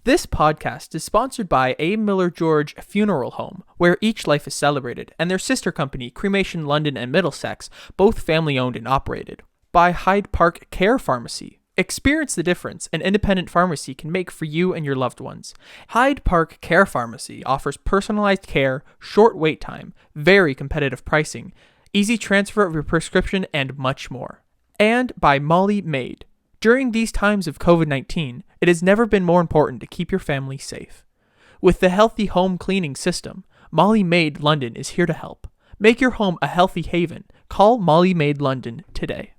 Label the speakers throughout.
Speaker 1: This podcast is sponsored by A. Miller George Funeral Home, where each life is celebrated, and their sister company, Cremation London and Middlesex, both family-owned and operated. By Hyde Park Care Pharmacy. Experience the difference an independent pharmacy can make for you and your loved ones. Hyde Park Care Pharmacy offers personalized care, short wait time, very competitive pricing, easy transfer of your prescription, and much more. And by Molly Maid. During these times of COVID-19, it has never been more important to keep your family safe. With the Healthy Home Cleaning System, Molly Maid London is here to help. Make your home a healthy haven. Call Molly Maid London today.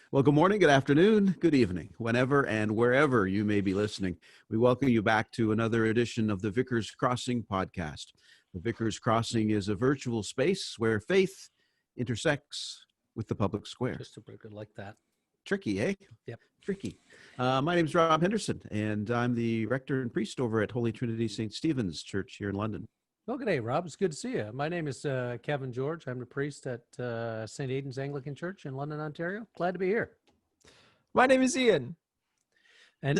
Speaker 2: Well, good morning, good afternoon, good evening, whenever and wherever you may be listening. We welcome you back to another edition of the Vickers Crossing podcast. The Vickers Crossing is a virtual space where faith intersects with the public square.
Speaker 3: Just super good like that.
Speaker 2: Tricky, eh?
Speaker 3: Yep.
Speaker 2: Tricky. My name is Rob Henderson, and I'm the rector and priest over at Holy Trinity St. Stephen's Church here in London.
Speaker 3: Well, good day, Rob. It's good to see you. My name is Kevin George. I'm the priest at St. Aidan's Anglican Church in London, Ontario. Glad to be here.
Speaker 1: My name is Ian.
Speaker 3: And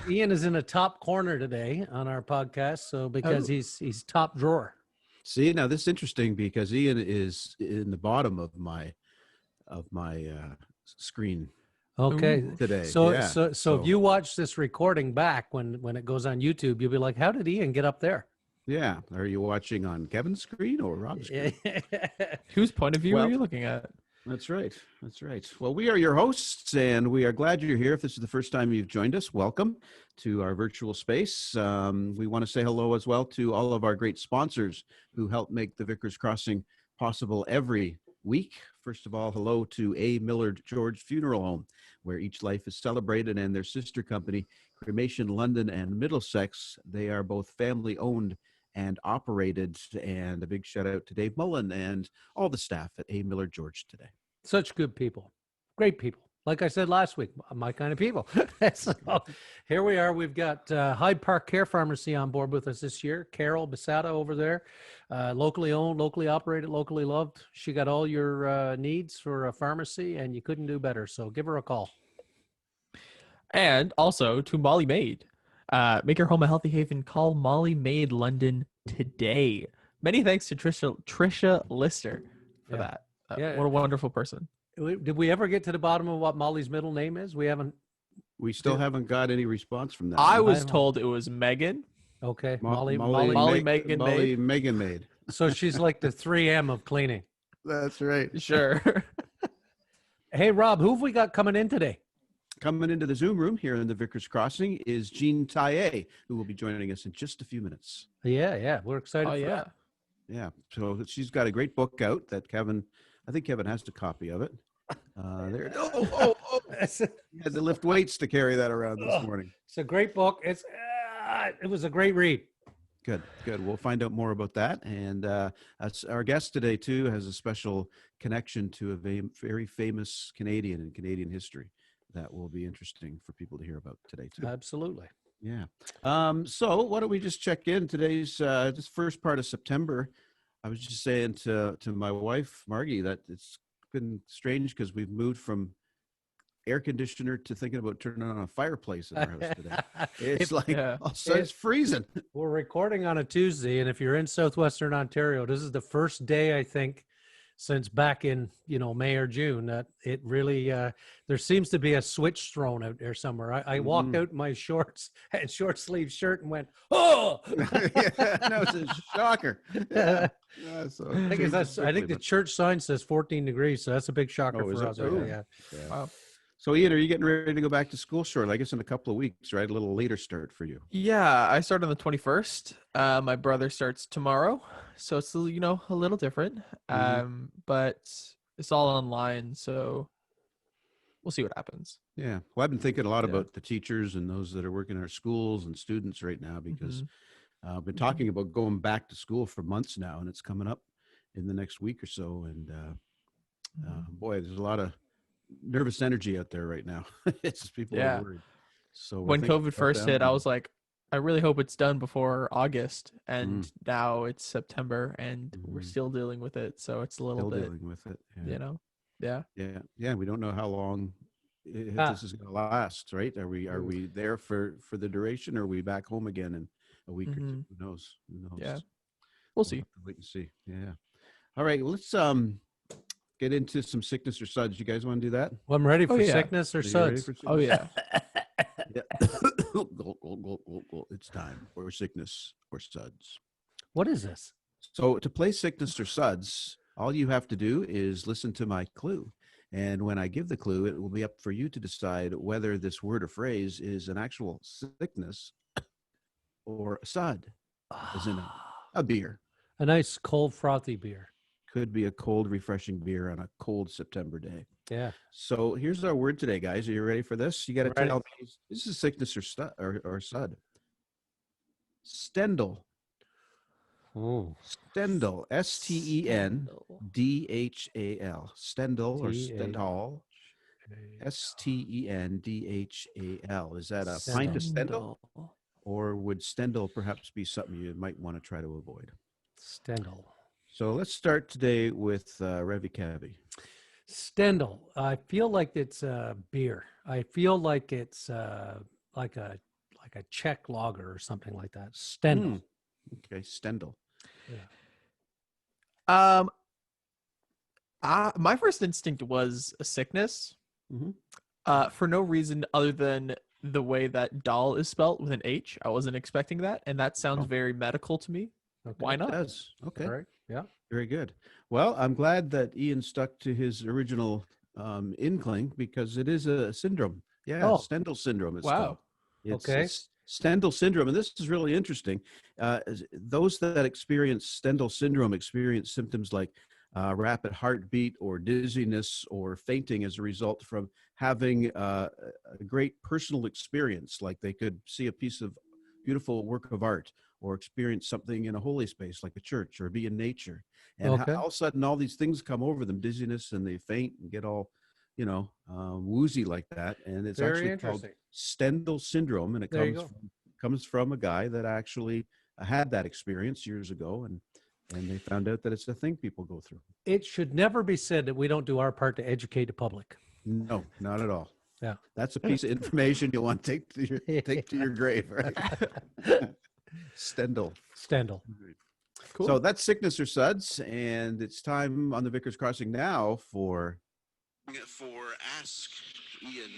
Speaker 3: Ian is in the top corner today on our podcast, so because he's top drawer.
Speaker 2: See, now this is interesting because Ian is in the bottom of my screen.
Speaker 3: Okay.
Speaker 2: Today.
Speaker 3: So
Speaker 2: Yeah.
Speaker 3: so if you watch this recording back when it goes on YouTube, you'll be like, how did Ian get up there?
Speaker 2: Yeah. Are you watching on Kevin's screen or Rob's screen?
Speaker 1: Whose point of view are you looking at?
Speaker 2: That's right. That's right. Well, we are your hosts, and we are glad you're here. If this is the first time you've joined us, welcome to our virtual space. We want to say hello as well to all of our great sponsors who help make the Vickers Crossing possible every week. First of all, hello to A. Miller George Funeral Home, where each life is celebrated, and their sister company, Cremation London and Middlesex. They are both family-owned and operated, and a big shout out to Dave Mullen and all the staff at A. Miller George today.
Speaker 3: Such good people. Great people. Like I said last week, my kind of people. So here we are. We've got Hyde Park Care Pharmacy on board with us this year. Carol Basada over there, locally owned, locally operated, locally loved. She got all your needs for a pharmacy, and you couldn't do better. So give her a call.
Speaker 1: And also to Molly Maid. Make your home a healthy haven. Call Molly Maid London today. Many thanks to Trisha Lister for that. What a wonderful person.
Speaker 3: Did we ever get to the bottom of what Molly's middle name is? We haven't.
Speaker 2: We still haven't got any response from that.
Speaker 1: I was told it was Megan.
Speaker 3: Okay.
Speaker 1: Megan Maid.
Speaker 3: So she's like the 3M of cleaning.
Speaker 2: That's right.
Speaker 1: Sure.
Speaker 3: Hey, Rob, who have we got coming in today?
Speaker 2: Coming into the Zoom room here in the Vickers Crossing is Jean Teillet, who will be joining us in just a few minutes.
Speaker 3: Yeah. We're excited for that.
Speaker 2: Yeah. So she's got a great book out that I think Kevin has a copy of it. There. Oh. He had to lift weights to carry that around this morning.
Speaker 3: It's a great book. It was a great read.
Speaker 2: Good. We'll find out more about that. And our guest today, too, has a special connection to a very famous Canadian in Canadian history that will be interesting for people to hear about today, too.
Speaker 3: Absolutely.
Speaker 2: Yeah. So why don't we just check in today's this first part of September. I was just saying to my wife, Margie, that it's been strange because we've moved from air conditioner to thinking about turning on a fireplace in our house today. It's it's freezing.
Speaker 3: We're recording on a Tuesday, and if you're in southwestern Ontario, this is the first day, I think, since back in May or June that it really there seems to be a switch thrown out there somewhere. I walked out in my shorts and short sleeve shirt and went, oh.
Speaker 2: It's a shocker. Yeah. So
Speaker 3: I think the church sign says 14 degrees, so that's a big shocker for us. Yeah.
Speaker 2: Wow. So Ian, are you getting ready to go back to school shortly? I guess in a couple of weeks, right? A little later start for you.
Speaker 1: Yeah, I start on the 21st. My brother starts tomorrow, so it's a little different. But it's all online, so we'll see what happens.
Speaker 2: Yeah. Well, I've been thinking a lot about the teachers and those that are working in our schools and students right now because I've been talking about going back to school for months now, and it's coming up in the next week or so. And boy, there's a lot of nervous energy out there right now. It's just people are worried. So we're
Speaker 1: When
Speaker 2: thinking
Speaker 1: COVID
Speaker 2: about
Speaker 1: first hit,
Speaker 2: them.
Speaker 1: I was like, I really hope it's done before August.
Speaker 2: Mm.
Speaker 1: And now it's September and we're
Speaker 2: Mhm.
Speaker 1: still dealing with it. So it's a little
Speaker 2: Still
Speaker 1: bit,
Speaker 2: dealing with it.
Speaker 1: you know, yeah.
Speaker 2: Yeah. We don't know how long
Speaker 3: Ah,
Speaker 2: this is going to last, right? Are
Speaker 3: Ooh.
Speaker 2: we there for the duration? Or are we back home again in a week or two?
Speaker 1: Hmm.
Speaker 2: Who knows? Who knows?
Speaker 1: Yeah. We'll
Speaker 2: We'll
Speaker 1: see.
Speaker 2: have to wait and see. Yeah. All right. Well, let's get into some sickness or suds. You guys want to do that?
Speaker 3: well, I'm ready
Speaker 1: Oh,
Speaker 3: for
Speaker 1: yeah.
Speaker 3: sickness or
Speaker 2: Are you ready
Speaker 3: suds.
Speaker 2: for
Speaker 1: Oh,
Speaker 2: sickness?
Speaker 1: yeah.
Speaker 2: Yeah. It's time for sickness or suds.
Speaker 3: What is this?
Speaker 2: So to play sickness or suds, all you have to do is listen to my clue. And when I give the clue, it will be up for you to decide whether this word or phrase is an actual sickness or a sud, as in a beer.
Speaker 3: A nice cold frothy beer.
Speaker 2: Could be a cold, refreshing beer on a cold September day.
Speaker 3: Yeah.
Speaker 2: So here's our word today, guys. Are you ready for this? You got to
Speaker 3: Ready.
Speaker 2: tell me, this is sickness or sud. Stendal.
Speaker 3: Oh.
Speaker 2: Stendal. Stendhal. Stendal or Stendhal. Stendhal. Is that a pint of Stendal? Or would Stendal perhaps be something you might want to try to avoid?
Speaker 3: Stendal.
Speaker 2: So let's start today with Revi Cavi.
Speaker 3: Stendal. I feel like it's a beer. I feel like it's like a Czech lager or something like that. Stendal.
Speaker 2: Okay, Stendal.
Speaker 1: Um, my first instinct was a sickness.
Speaker 2: Mhm.
Speaker 1: For no reason other than the way that doll is spelt with an H. I wasn't expecting that, and that sounds
Speaker 2: Oh.
Speaker 1: very medical to me.
Speaker 3: Okay.
Speaker 1: Why
Speaker 2: It
Speaker 1: not?
Speaker 2: does. Okay.
Speaker 3: All right. Yeah.
Speaker 2: Very good. Well, I'm glad that Ian stuck to his original inkling because it is a syndrome. Yeah,
Speaker 3: Oh.
Speaker 2: Stendhal syndrome. It's
Speaker 1: Wow.
Speaker 2: called.
Speaker 3: Okay.
Speaker 2: It's Stendhal syndrome, and this is really interesting. Those that experience Stendhal syndrome experience symptoms like rapid heartbeat or dizziness or fainting as a result from having a great personal experience, like they could see a piece of beautiful work of art or experience something in a holy space like a church or be in nature. And
Speaker 3: Okay.
Speaker 2: all of a sudden, all these things come over them, dizziness, and they faint and get all, woozy like that. And it's
Speaker 3: Very
Speaker 2: actually called
Speaker 3: interesting.
Speaker 2: Stendhal syndrome. And it
Speaker 3: There you go.
Speaker 2: comes from a guy that actually had that experience years ago. And they found out that it's a thing people go through.
Speaker 3: It should never be said that we don't do our part to educate the public.
Speaker 2: No, not at all.
Speaker 3: Yeah.
Speaker 2: That's a piece of information you'll want to take to your grave, right? Stendhal.
Speaker 3: Stendhal.
Speaker 1: Cool.
Speaker 2: So that's sickness or suds, and it's time on the Vickers Crossing now for Ask Ian.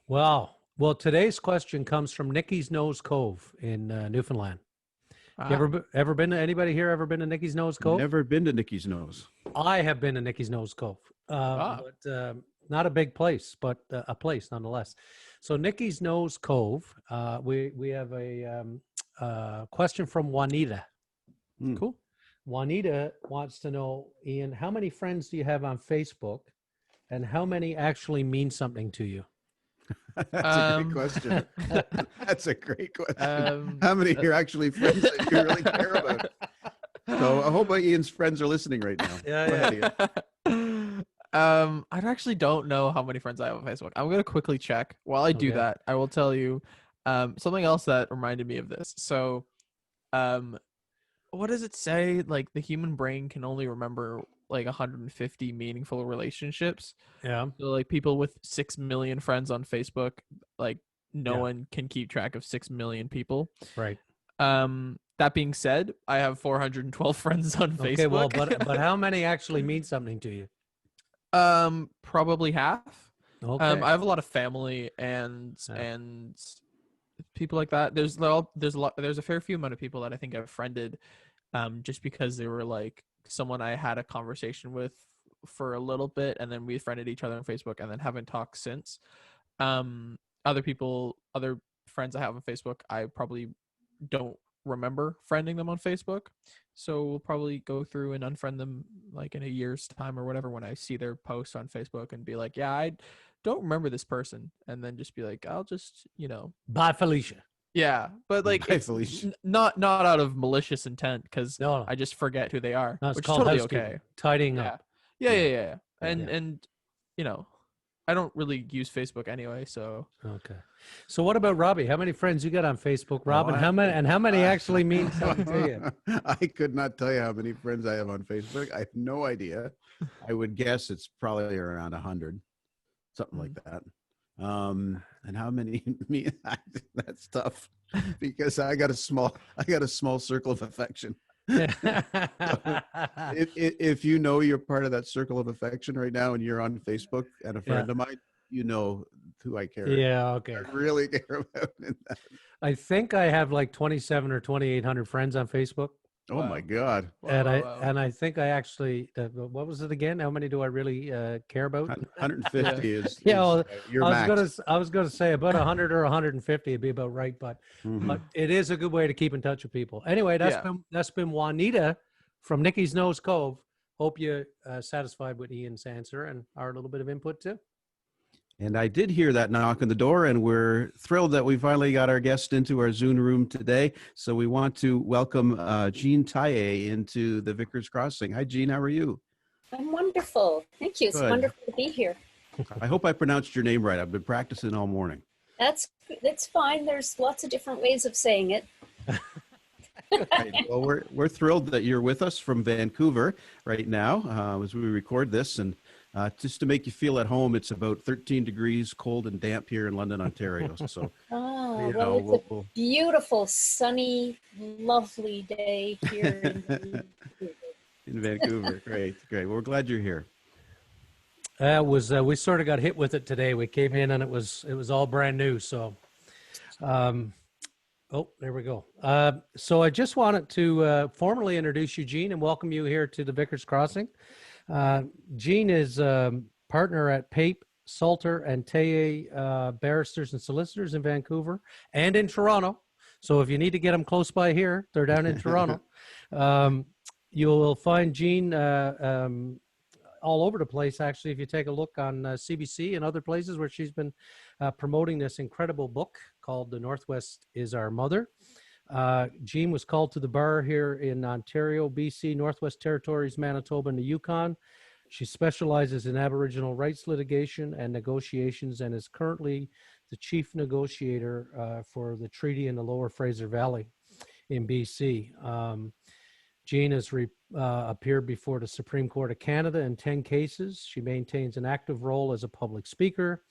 Speaker 3: Well, today's question comes from Nicky's Nose Cove in Newfoundland. You ever been to anybody here? Ever been to Nicky's Nose Cove?
Speaker 2: Never been to Nicky's Nose.
Speaker 3: I have been to Nicky's Nose Cove, but not a big place, but a place nonetheless. So Nicky's Nose Cove, we have a question from Juanita.
Speaker 1: Cool.
Speaker 3: Juanita wants to know, Ian, how many friends do you have on Facebook, and how many actually mean something to you?
Speaker 2: That's a great question. That's a great question. How many are your actually friends that you really care about? So I hope Ian's friends are listening right now.
Speaker 3: Yeah,
Speaker 2: Go ahead, Ian.
Speaker 1: I actually don't know how many friends I have on Facebook. I'm gonna quickly check. While I do
Speaker 3: Okay.
Speaker 1: that, I will tell you something else that reminded me of this. So, what does it say? Like the human brain can only remember like 150 meaningful relationships.
Speaker 3: Yeah.
Speaker 1: So like people with 6 million friends on Facebook, like no
Speaker 3: Yeah.
Speaker 1: one can keep track of 6 million people.
Speaker 3: Right.
Speaker 1: That being said, I have 412 friends on Facebook.
Speaker 3: Okay. Well, but how many actually mean something to you?
Speaker 1: Probably half.
Speaker 3: Okay.
Speaker 1: I have a lot of family and people like that. There's a fair few amount of people that I think I've friended, just because they were like someone I had a conversation with for a little bit, and then we friended each other on Facebook, and then haven't talked since. Other friends I have on Facebook, I probably don't remember friending them on Facebook, so we'll probably go through and unfriend them like in a year's time or whatever when I see their post on Facebook and be like, yeah, I don't remember this person, and then just be like, I'll just
Speaker 3: Bye, Felicia.
Speaker 1: yeah, but like
Speaker 2: Bye,
Speaker 1: it's
Speaker 2: Felicia.
Speaker 1: not out of malicious intent, because
Speaker 3: No.
Speaker 1: I just forget who they are,
Speaker 3: No, it's
Speaker 1: which is
Speaker 3: called
Speaker 1: totally
Speaker 3: housekeeping.
Speaker 1: okay.
Speaker 3: Tidying
Speaker 1: Yeah.
Speaker 3: up.
Speaker 1: Yeah. And
Speaker 3: Yeah.
Speaker 1: and I don't really use Facebook anyway, so
Speaker 3: Okay. So what about Robbie? How many friends you got on Facebook, Rob?
Speaker 2: Oh,
Speaker 3: And how many actually mean something to you?
Speaker 2: I could not tell you how many friends I have on Facebook. I have no idea. I would guess it's probably around 100, something like that. And how many? Me? That's tough because I got a small circle of affection. If you know you're part of that circle of affection right now and you're on Facebook and a friend of mine, you know who I care.
Speaker 3: Yeah. Okay.
Speaker 2: I really care about.
Speaker 3: I think I have like 27 or 2,800 friends on Facebook.
Speaker 2: Oh my God.
Speaker 3: And I think I actually, what was it again? How many do I really care about?
Speaker 2: 150 is your
Speaker 3: I
Speaker 2: max.
Speaker 3: was gonna say about 100 or 150 would be about right, but it is a good way to keep in touch with people. Anyway, that's been Juanita from Nikki's Nose Cove. Hope you satisfied with Ian's answer and our little bit of input too.
Speaker 2: And I did hear that knock on the door, and we're thrilled that we finally got our guest into our Zoom room today. So we want to welcome Jean Teillet into the Vickers Crossing. Hi, Jean. How are you?
Speaker 4: I'm wonderful. Thank you. It's
Speaker 2: Good.
Speaker 4: wonderful to be here.
Speaker 2: I hope I pronounced your name right. I've been practicing all morning.
Speaker 4: That's fine. There's lots of different ways of saying it.
Speaker 2: Right. Well, we're thrilled that you're with us from Vancouver right now as we record this. And just to make you feel at home, it's about 13 degrees cold and damp here in London, Ontario. So,
Speaker 4: It's a beautiful, sunny, lovely day here
Speaker 2: in Vancouver. Great. Well, we're glad you're here.
Speaker 3: We sort of got hit with it today. We came in and it was all brand new. So, there we go. So I just wanted to formally introduce you, Jean, and welcome you here to the Vickers Crossing. Jean is partner at Pape, Salter, and Teillet Barristers and Solicitors in Vancouver and in Toronto. So if you need to get them close by here, they're down in Toronto. You'll find Jean all over the place, actually, if you take a look on CBC and other places where she's been promoting this incredible book called The Northwest is Our Mother. Jean was called to the bar here in Ontario, BC, Northwest Territories, Manitoba, and the Yukon. She specializes in Aboriginal rights litigation and negotiations and is currently the chief negotiator for the treaty in the Lower Fraser Valley in BC. Jean has appeared before the Supreme Court of Canada in 10 cases. She maintains an active role as a public speaker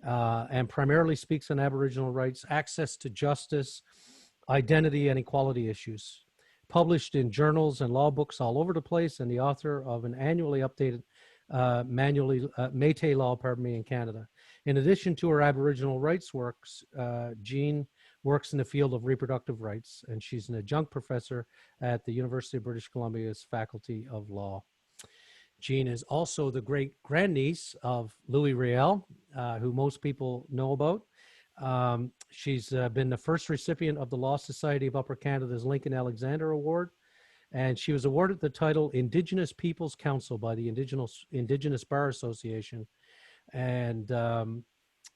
Speaker 3: and primarily speaks on Aboriginal rights, access to justice, identity, and equality issues. Published in journals and law books all over the place, and the author of an annually updated Métis law, in Canada. In addition to her Aboriginal rights works, Jean works in the field of reproductive rights, and she's an adjunct professor at the University of British Columbia's Faculty of Law. Jean is also the great-grandniece of Louis Riel, who most people know about. She's been the first recipient of the Law Society of Upper Canada's Lincoln Alexander Award, and she was awarded the title Indigenous Peoples Council by the Indigenous Bar Association. And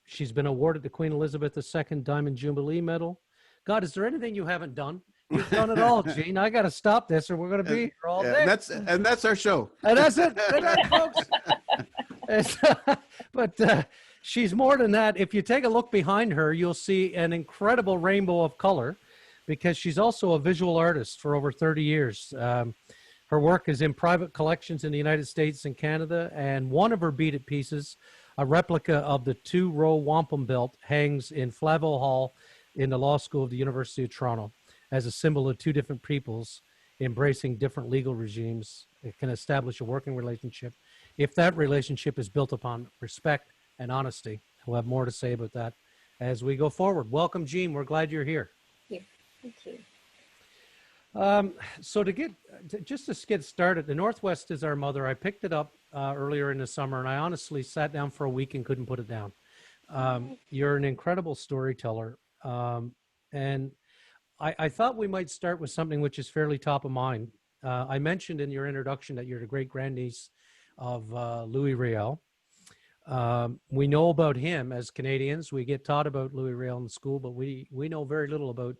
Speaker 3: she's been awarded the Queen Elizabeth II Diamond Jubilee Medal. God, is there anything you haven't done? You've done it all, Jean. I got to stop this or we're going to be here all day.
Speaker 2: And that's our show.
Speaker 3: And that's it. Good night, folks. But she's more than that. If you take a look behind her, you'll see an incredible rainbow of color because she's also a visual artist for over 30 years. Her work is in private collections in the United States and Canada, and one of her beaded pieces, a replica of the two-row wampum belt, hangs in Flavel Hall in the Law School of the University of Toronto as a symbol of two different peoples embracing different legal regimes. It can establish a working relationship if that relationship is built upon respect and honesty. We'll have more to say about that as we go forward. Welcome, Jean. We're glad you're here.
Speaker 4: Thank you.
Speaker 3: So to get started, The Northwest is Our Mother. I picked it up earlier in the summer, and I honestly sat down for a week and couldn't put it down. You're an incredible storyteller, and I thought we might start with something which is fairly top of mind. I mentioned in your introduction that you're the great-grandniece of Louis Riel. We know about him as Canadians. We get taught about Louis Riel in school, but we know very little about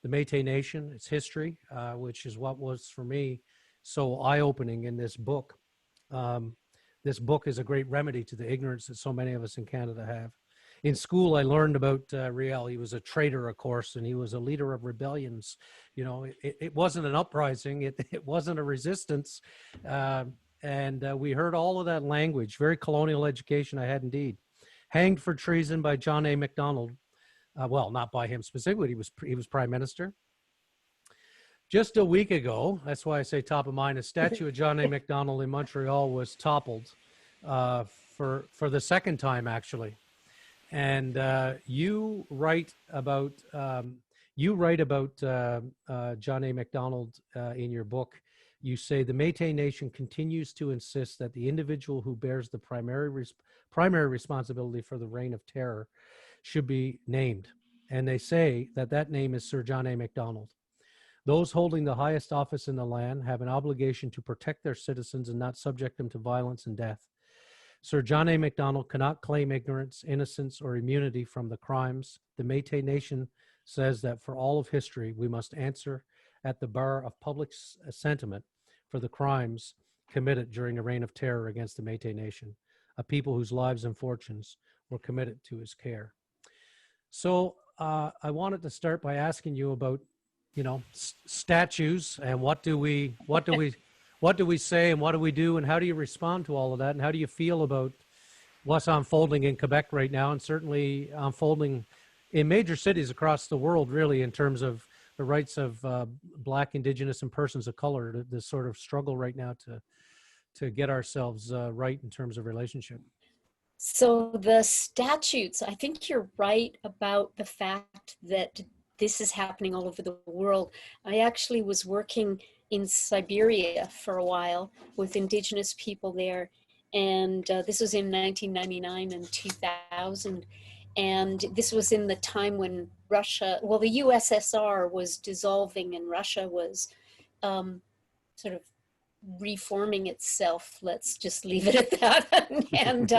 Speaker 3: the Métis Nation, its history, which is what was for me so eye-opening in this book. this book is a great remedy to the ignorance that so many of us in Canada have. In school, I learned about Riel. He was a traitor, of course, and he was a leader of rebellions. You know, it wasn't an uprising. It wasn't a resistance. And we heard all of that language, very colonial education I had indeed. Hanged for treason by John A. Macdonald. Well, not by him specifically. He was prime minister. Just a week ago, that's why I say top of mind, a statue of John A. Macdonald in Montreal was toppled for the second time, actually. And you write about John A. Macdonald in your book. You say the Métis Nation continues to insist that the individual who bears the primary responsibility for the reign of terror should be named. And they say that name is Sir John A. Macdonald. Those holding the highest office in the land have an obligation to protect their citizens and not subject them to violence and death. Sir John A. Macdonald cannot claim ignorance, innocence, or immunity from the crimes. The Métis Nation says that for all of history, we must answer at the bar of public sentiment for the crimes committed during the reign of terror against the Métis Nation, a people whose lives and fortunes were committed to his care. So I wanted to start by asking you about, statues and what do we say and what do we do and how do you respond to all of that and how do you feel about what's unfolding in Quebec right now and certainly unfolding in major cities across the world, really, in terms of the rights of Black, Indigenous, and persons of color, this sort of struggle right now to get ourselves right in terms of relationship.
Speaker 4: So the statutes, I think you're right about the fact that this is happening all over the world. I actually was working in Siberia for a while with Indigenous people there. And this was in 1999 and 2000. And this was in the time when the USSR was dissolving and Russia was sort of reforming itself. Let's just leave it at that. And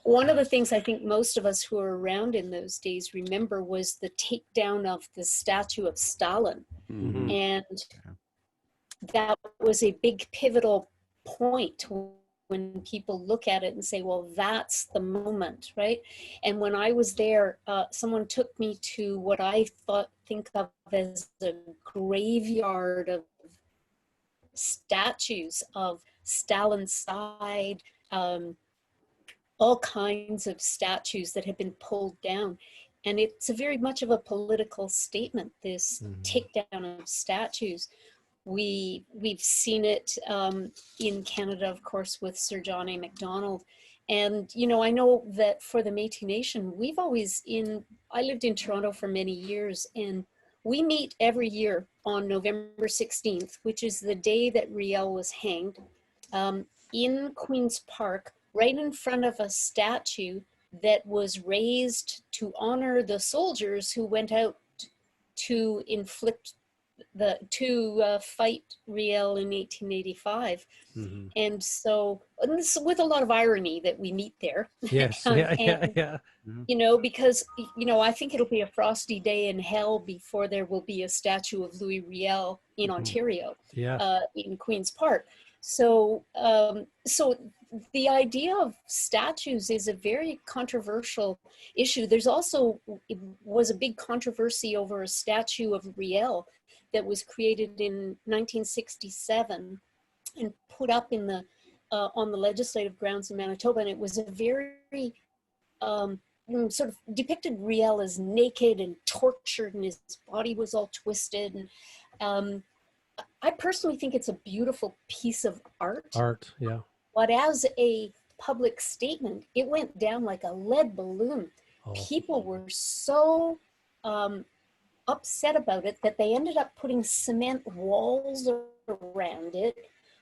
Speaker 4: one of the things I think most of us who were around in those days remember was the takedown of the statue of Stalin. Mm-hmm. And that was a big pivotal point when people look at it and say, well, that's the moment, right? And when I was there, someone took me to what I think of as a graveyard of statues of Stalin's side, all kinds of statues that have been pulled down. And it's a very much of a political statement, this takedown of statues. We've seen it in Canada, of course, with Sir John A. Macdonald. And, I know that for the Métis Nation, I lived in Toronto for many years, and we meet every year on November 16th, which is the day that Riel was hanged, in Queen's Park, right in front of a statue that was raised to honor the soldiers who went out to fight Riel in 1885. Mm-hmm. And so, this is with a lot of irony that we meet there.
Speaker 3: Yes, yeah.
Speaker 4: Because, I think it'll be a frosty day in hell before there will be a statue of Louis Riel in Ontario, in Queen's Park. So the idea of statues is a very controversial issue. It was a big controversy over a statue of Riel that was created in 1967 and put up in on the legislative grounds in Manitoba. And it was a very sort of depicted Riel as naked and tortured, and his body was all twisted. And I personally think it's a beautiful piece of art.
Speaker 3: Yeah.
Speaker 4: But as a public statement, it went down like a lead balloon. Oh. People were so upset about it that they ended up putting cement walls around it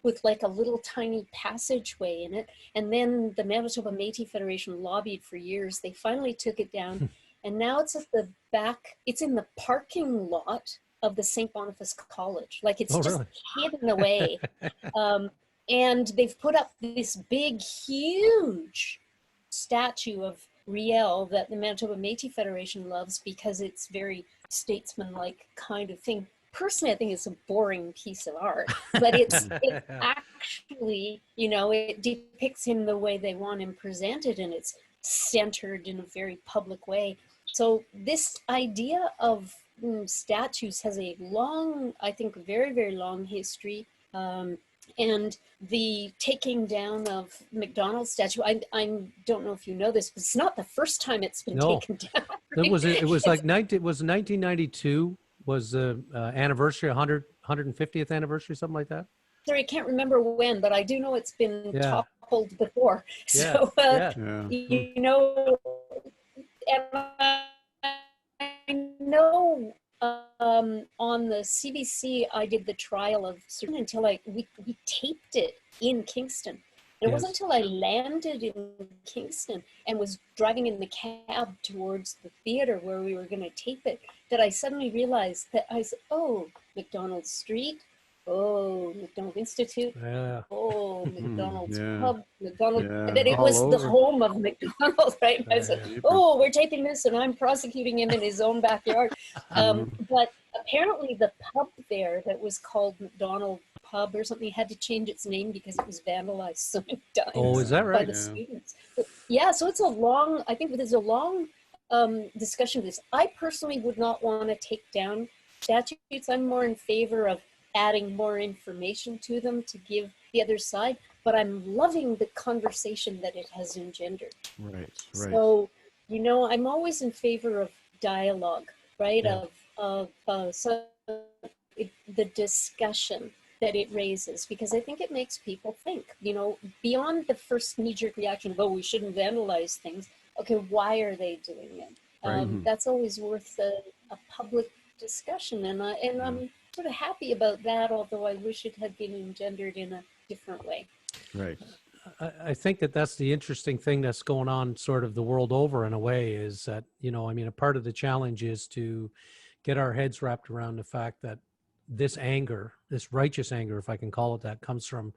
Speaker 4: with like a little tiny passageway in it. And then the Manitoba Métis Federation lobbied for years. They finally took it down. And now it's at the back, it's in the parking lot of the St. Boniface College. Like it's really hidden away. And they've put up this big, huge statue of Riel that the Manitoba Métis Federation loves because it's very statesman-like kind of thing, personally, I think it's a boring piece of art, but it's actually, you know, it depicts him the way they want him presented, and it's centered in a very public way. So this idea of statues has a long, I think, very, very long history. And the taking down of McDonald's statue, I don't know if you know this, but it's not the first time it's been taken down. Right?
Speaker 3: It was like 1992 was the anniversary, 150th anniversary, something like that.
Speaker 4: Sorry, I can't remember when, but I do know it's been toppled before.
Speaker 3: Yeah.
Speaker 4: So,
Speaker 2: Yeah.
Speaker 4: you know, and I know on the CBC, I did the trial of certain until we taped it in Kingston. It wasn't until I landed in Kingston and was driving in the cab towards the theater where we were going to tape it that I suddenly realized that I said, oh, McDonald Street, oh, McDonald Institute, oh, McDonald's Pub, McDonald, that it was the home of McDonald, right? I said, oh, we're taping this and I'm prosecuting him in his own backyard. But apparently the pub there that was called McDonald Pub or something had to change its name because it was vandalized so many times.
Speaker 3: Oh, is that right?
Speaker 4: By the students. But, so it's a long, I think there's a long discussion of this. I personally would not want to take down statutes. I'm more in favor of adding more information to them to give the other side, but I'm loving the conversation that it has engendered.
Speaker 2: Right.
Speaker 4: So, you know, I'm always in favor of dialogue, right? The discussion that it raises, because I think it makes people think, you know, beyond the first knee-jerk reaction of, oh, we shouldn't vandalize things. Okay, why are they doing it? That's always worth a public discussion, and I'm sort of happy about that, although I wish it had been engendered in a different way.
Speaker 2: Right.
Speaker 3: I think that's the interesting thing that's going on sort of the world over in a way, is that, you know, I mean, a part of the challenge is to get our heads wrapped around the fact that this anger, this righteous anger, if I can call it that, comes from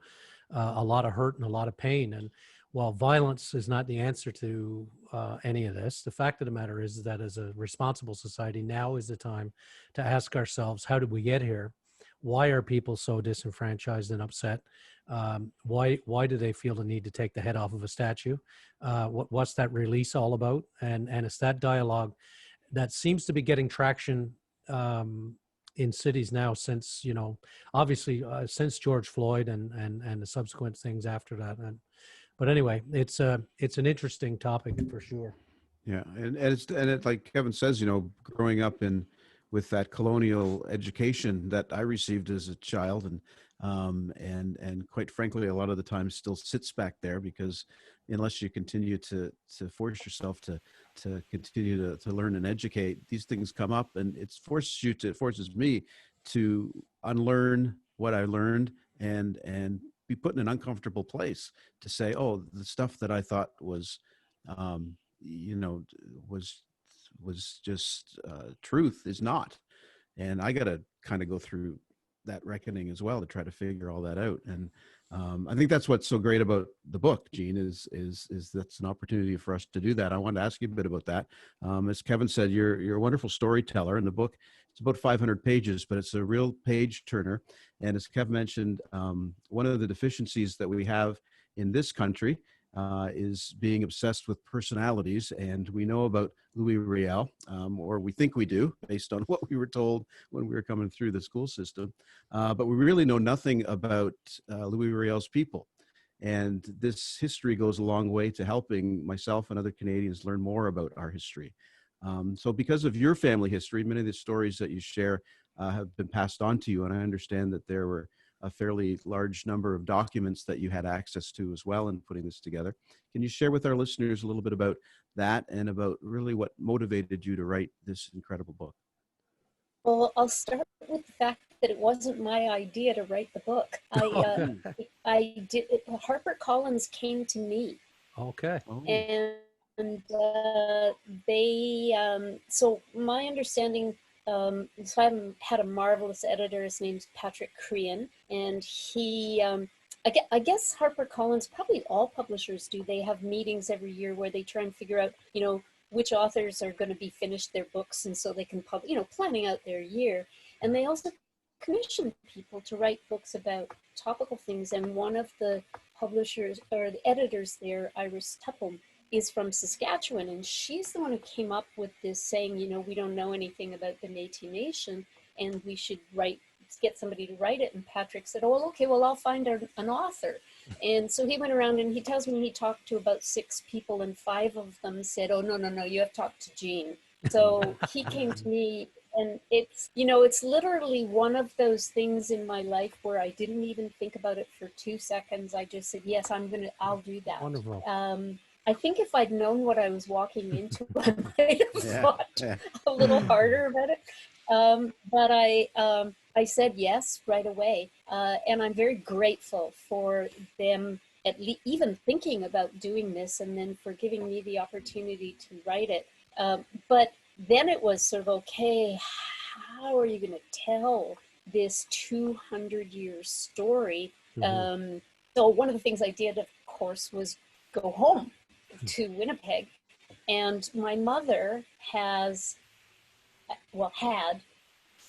Speaker 3: a lot of hurt and a lot of pain. And while violence is not the answer to any of this, the fact of the matter is that as a responsible society, now is the time to ask ourselves, how did we get here? Why are people so disenfranchised and upset? Why do they feel the need to take the head off of a statue? What's that release all about? And it's that dialogue that seems to be getting traction in cities now since, you know, obviously since George Floyd and the subsequent things after that. But anyway, it's an interesting topic for sure.
Speaker 2: Yeah, and it's like Kevin says, you know, growing up with that colonial education that I received as a child, and quite frankly, a lot of the time still sits back there, because unless you continue to force yourself to continue to learn and educate, these things come up, and it forces me to unlearn what I learned and be put in an uncomfortable place to say, oh, the stuff that I thought was, you know, was just truth is not. And I got to kind of go through that reckoning as well to try to figure all that out. And I think that's what's so great about the book, Gene, is that's an opportunity for us to do that. I wanted to ask you a bit about that. As Kevin said, you're a wonderful storyteller, and the book, it's about 500 pages, but it's a real page turner. And as Kevin mentioned, one of the deficiencies that we have in this country is being obsessed with personalities. And we know about Louis Riel, or we think we do, based on what we were told when we were coming through the school system. But we really know nothing about Louis Riel's people. And this history goes a long way to helping myself and other Canadians learn more about our history. So because of your family history, many of the stories that you share have been passed on to you. And I understand that there were a fairly large number of documents that you had access to as well in putting this together. Can you share with our listeners a little bit about that and about really what motivated you to write this incredible book?
Speaker 4: Well, I'll start with the fact that it wasn't my idea to write the book. I did. HarperCollins came to me.
Speaker 3: Okay.
Speaker 4: And they. So my understanding. So I had a marvelous editor. His name's Patrick Crean, and he. I guess HarperCollins, probably all publishers do. They have meetings every year where they try and figure out, you know, which authors are going to be finished their books, and so they can planning out their year. And they also commission people to write books about topical things. And one of the publishers or the editors there, Iris Tuppel, is from Saskatchewan. And she's the one who came up with this saying, you know, we don't know anything about the Métis Nation and we should get somebody to write it. And Patrick said, oh, well, okay, well, I'll find an author. And so he went around and he tells me he talked to about 6 people and 5 of them said, oh, no, you have to talk to Jean. So he came to me, and it's, you know, it's literally one of those things in my life where I didn't even think about it for 2 seconds. I just said, yes, I'll do that.
Speaker 3: Wonderful.
Speaker 4: I think if I'd known what I was walking into, I might have thought a little harder about it. But I said yes right away. And I'm very grateful for them even thinking about doing this and then for giving me the opportunity to write it. But then it was sort of, okay, how are you going to tell this 200-year story? So one of the things I did, of course, was go home to Winnipeg. And my mother had,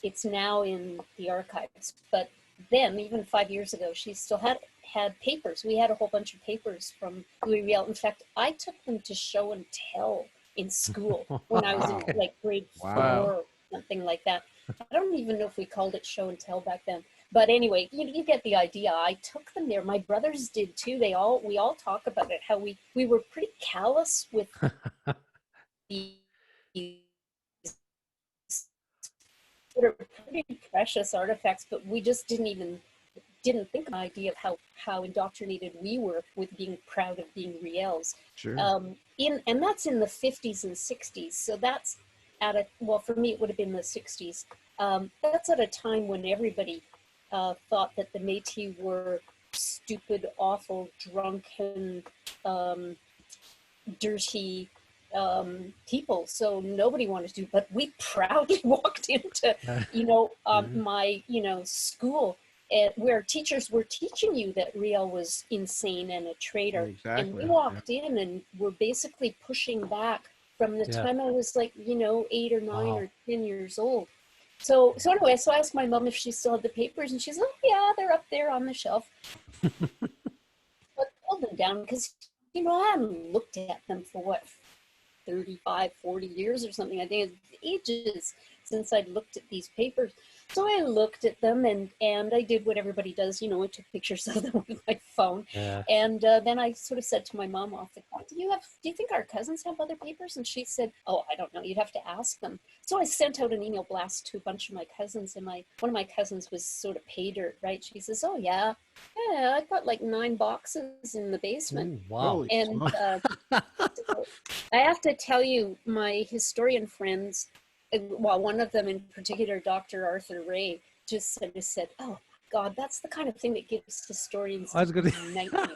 Speaker 4: it's now in the archives, but then, even 5 years ago, she still had papers. We had a whole bunch of papers from Louis Riel. In fact, I took them to show and tell in school when I was in like grade 4 or something like that. I don't even know if we called it show and tell back then. But anyway, you get the idea. I took them there. My brothers did too. We all talk about it, how we were pretty callous with these that are pretty precious artifacts, but we just didn't think of the idea of how indoctrinated we were with being proud of being Riels.
Speaker 2: Sure.
Speaker 4: And that's in the 50s and 60s. So that's for me, it would have been the 60s. That's at a time when everybody thought that the Métis were stupid, awful, drunken, dirty people. So nobody wanted to do, but we proudly walked into, my, school where teachers were teaching you that Riel was insane and a traitor.
Speaker 2: Exactly.
Speaker 4: And we walked in and were basically pushing back from the time I was like, 8 or 9 or 10 years old. So anyway, so I asked my mom if she still had the papers, and she's like, oh, yeah, they're up there on the shelf. But I pulled them down because, I hadn't looked at them for 35, 40 years or something. I think it's ages since I'd looked at these papers. So I looked at them and I did what everybody does, I took pictures of them with my phone. Yeah. And then I sort of said to my mom off the call, do you think our cousins have other papers? And she said, oh, I don't know. You'd have to ask them. So I sent out an email blast to a bunch of my cousins, and one of my cousins was sort of pay dirt, right? She says, oh, yeah, I've got like 9 boxes in the basement.
Speaker 3: Ooh, wow.
Speaker 4: And so I have to tell you, my historian friends, one of them in particular, Dr. Arthur Ray, just said, oh, God, that's the kind of thing that gives historians nightmares.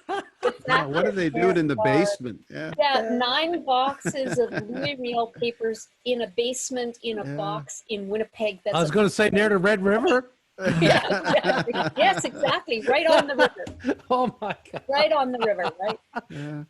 Speaker 2: What do they do it in the basement?
Speaker 4: Yeah, 9 boxes of Louis Riel papers in a basement, in a box in Winnipeg.
Speaker 3: I was going to say near the Red River.
Speaker 4: Yeah, exactly. Yes, exactly. Right on the river.
Speaker 3: Oh, my God.
Speaker 4: Right on the river, right? Yeah.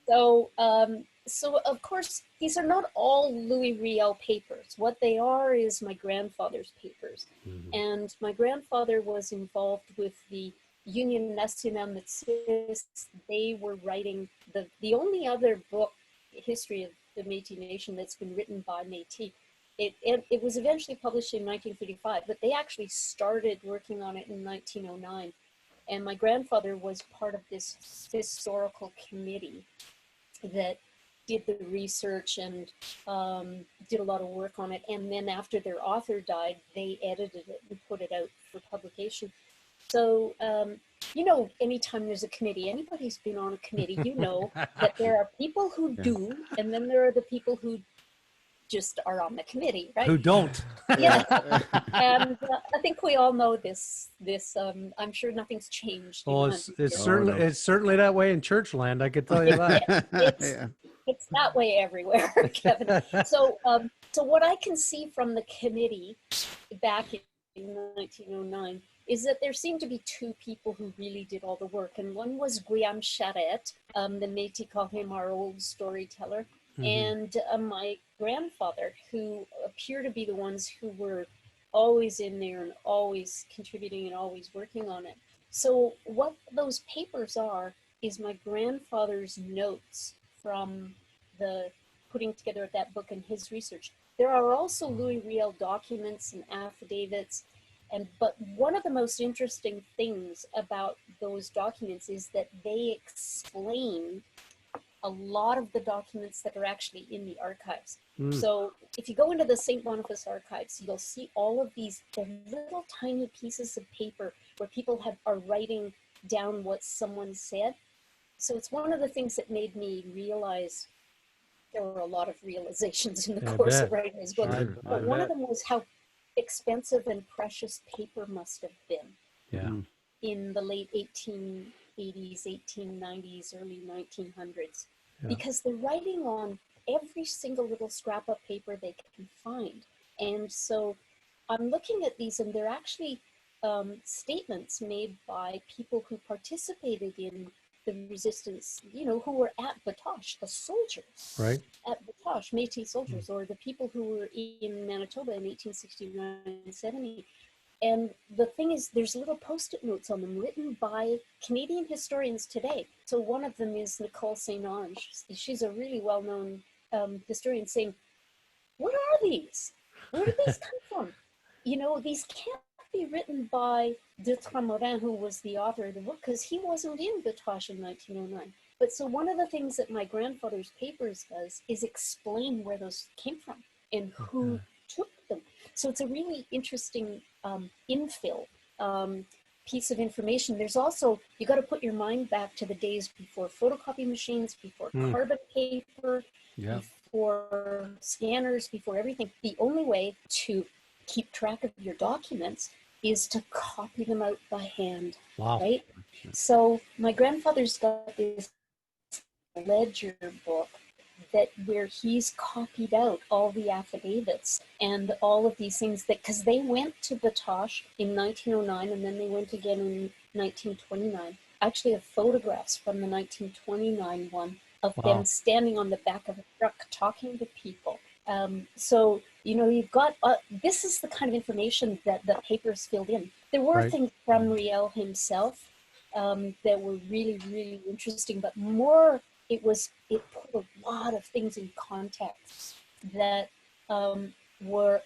Speaker 4: So, of course, these are not all Louis Riel papers. What they are is my grandfather's papers. Mm-hmm. And my grandfather was involved with the Union Nationale Métis. They were writing the only other book, history of the Métis Nation, that's been written by Métis. It was eventually published in 1935, but they actually started working on it in 1909. And my grandfather was part of this historical committee that did the research and did a lot of work on it. And then after their author died, they edited it and put it out for publication. So, anytime there's a committee, anybody who's been on a committee, that there are people who do, and then there are the people who just are on the committee, right?
Speaker 3: Who don't.
Speaker 4: Yeah. And I think we all know this, I'm sure nothing's changed.
Speaker 3: Well, it's certainly that way in Churchland, I could tell you that.
Speaker 4: It's that way everywhere, Kevin. So what I can see from the committee back in 1909 is that there seemed to be 2 people who really did all the work. And one was Guillaume Charette, the Métis call him our old storyteller, mm-hmm. and my grandfather, who appear to be the ones who were always in there and always contributing and always working on it. So what those papers are is my grandfather's notes from the putting together of that book and his research. There are also Louis Riel documents and affidavits, but one of the most interesting things about those documents is that they explain a lot of the documents that are actually in the archives. So if you go into the St. Boniface archives, you'll see all of these little tiny pieces of paper where people are writing down what someone said. So it's one of the things that made me realize there were a lot of realizations in the course of writing this book. But one of them was how expensive and precious paper must have been in the late 1880s, 1890s, early 1900s. Because they're writing on every single little scrap of paper they can find. And so I'm looking at these, and they're actually statements made by people who participated in the resistance, who were at Batoche, the soldiers at Batoche, Métis soldiers, or the people who were in Manitoba in 1869 and 70. And the thing is, there's little post-it notes on them written by Canadian historians today. So one of them is Nicole St. Ange. She's a really well-known historian, saying, what are these? Where did these come from? These can't be written by de Tramorin, who was the author of the book, because he wasn't in Batoche in 1909. But so one of the things that my grandfather's papers does is explain where those came from and who took them. So it's a really interesting infill piece of information. There's also, you got to put your mind back to the days before photocopy machines, before carbon paper, before scanners, before everything. The only way to keep track of your documents is to copy them out by hand, right? So my grandfather's got this ledger book where he's copied out all the affidavits and all of these things, that because they went to Batoche in 1909 and then they went again in 1929. I actually have photographs from the 1929 one of them standing on the back of a truck talking to people. So, you've got, this is the kind of information that the papers filled in. There were things from Riel himself that were really, really interesting, but more, it put a lot of things in context that were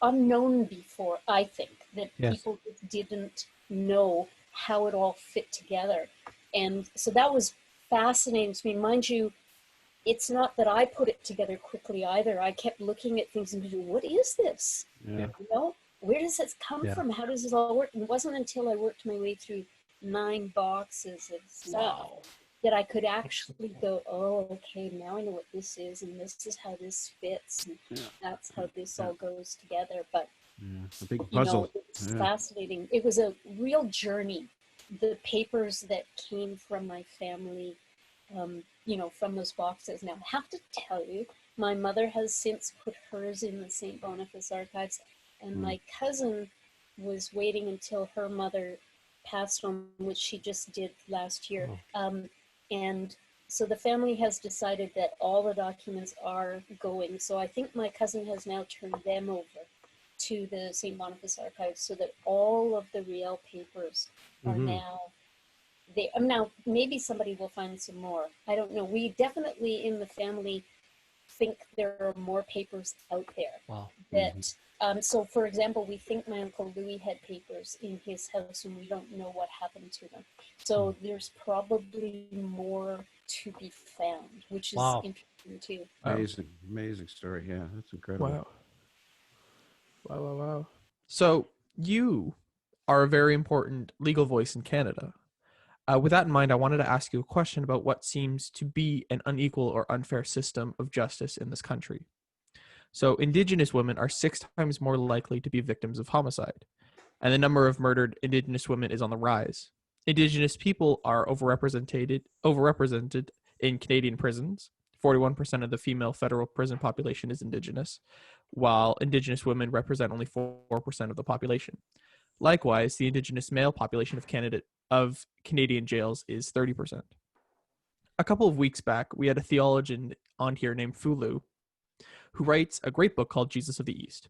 Speaker 4: unknown before, I think, that people didn't know how it all fit together. And so that was fascinating to me. Mind you, it's not that I put it together quickly either. I kept looking at things and thinking, what is this? Where does this come from? How does this all work? And it wasn't until I worked my way through 9 boxes of stuff that I could actually go, oh, okay, now I know what this is, and this is how this fits, and that's how this all goes together. But
Speaker 2: a big puzzle.
Speaker 4: It's fascinating. It was a real journey. The papers that came from my family, from those boxes. Now, I have to tell you, my mother has since put hers in the St. Boniface archives, and my cousin was waiting until her mother passed on, which she just did last year. And so the family has decided that all the documents are going. So I think my cousin has now turned them over to the St. Boniface archives, so that all of the Riel papers are now maybe somebody will find some more. I don't know. We definitely in the family think there are more papers out there. So for example, we think my Uncle Louis had papers in his house and we don't know what happened to them. So there's probably more to be found, which is interesting too.
Speaker 2: Amazing story. Yeah, that's incredible.
Speaker 1: Wow. So you are a very important legal voice in Canada. With that in mind, I wanted to ask you a question about what seems to be an unequal or unfair system of justice in this country. So Indigenous women are 6 times more likely to be victims of homicide, and the number of murdered Indigenous women is on the rise. Indigenous people are overrepresented in Canadian prisons. 41% of the female federal prison population is Indigenous, while Indigenous women represent only 4% of the population. Likewise, the Indigenous male population of Canadian jails is 30%. A couple of weeks back, we had a theologian on here named Fulu, who writes a great book called Jesus of the East.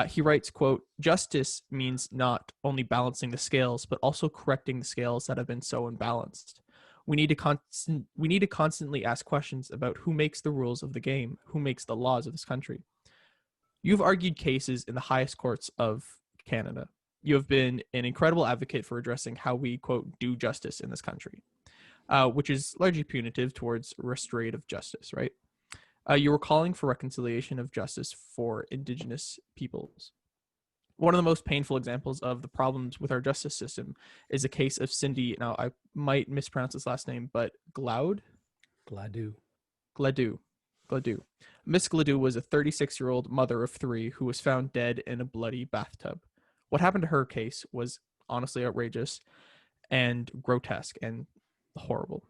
Speaker 1: He writes, quote, "Justice means not only balancing the scales, but also correcting the scales that have been so imbalanced. We need to constantly ask questions about who makes the rules of the game, who makes the laws of this country." You've argued cases in the highest courts of Canada. You have been an incredible advocate for addressing how we, quote, do justice in this country, which is largely punitive towards restorative justice, right? You were calling for reconciliation of justice for Indigenous peoples. One of the most painful examples of the problems with our justice system is a case of Cindy. Now, I might mispronounce his last name, but
Speaker 3: Gladue.
Speaker 1: Gladue. Miss Gladue was a 36-year-old mother of 3 who was found dead in a bloody bathtub. What happened to her case was honestly outrageous and grotesque and horrible.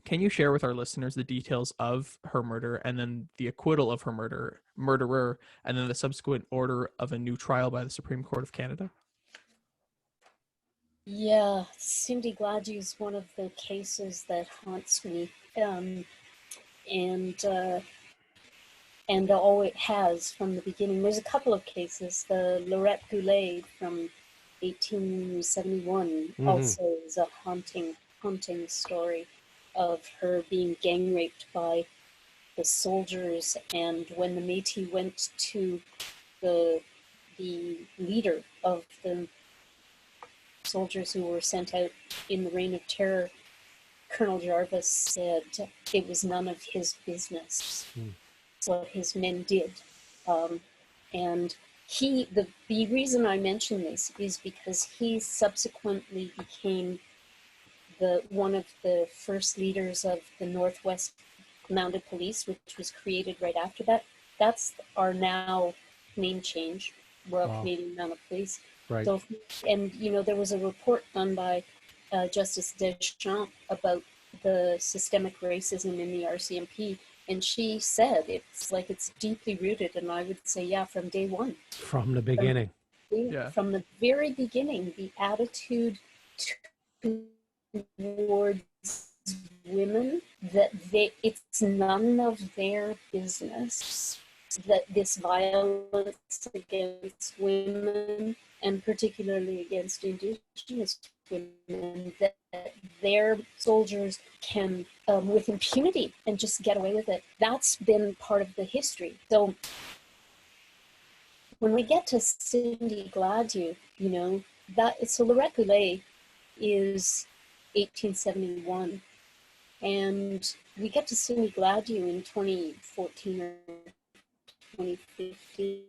Speaker 1: Can you share with our listeners the details of her murder and then the acquittal of her murderer, and then the subsequent order of a new trial by the Supreme Court of Canada?
Speaker 4: Yeah, Cindy Gladue is one of the cases that haunts me, and always has from the beginning. There's a couple of cases. The Lorette Goulet from 1871 also is a haunting story of her being gang raped by the soldiers, and when the Métis went to the leader of the soldiers who were sent out in the Reign of Terror, Colonel Jarvis said it was none of his business what his men did. And the reason I mention this is because he subsequently became one of the first leaders of the Northwest Mounted Police, which was created right after that. That's our now name change, Royal Canadian Mounted Police.
Speaker 3: Right.
Speaker 4: So, and there was a report done by Justice Deschamps about the systemic racism in the RCMP, and she said it's deeply rooted, and I would say, yeah, from day one.
Speaker 3: From the beginning.
Speaker 4: From the very beginning, the attitude towards women that it's none of their business that this violence against women, and particularly against Indigenous women, that their soldiers can, with impunity, and just get away with it. That's been part of the history. So when we get to Cindy Gladue, so Lorette Goulet is 1871, and we get to Cindy Gladue in 2014 or 2015,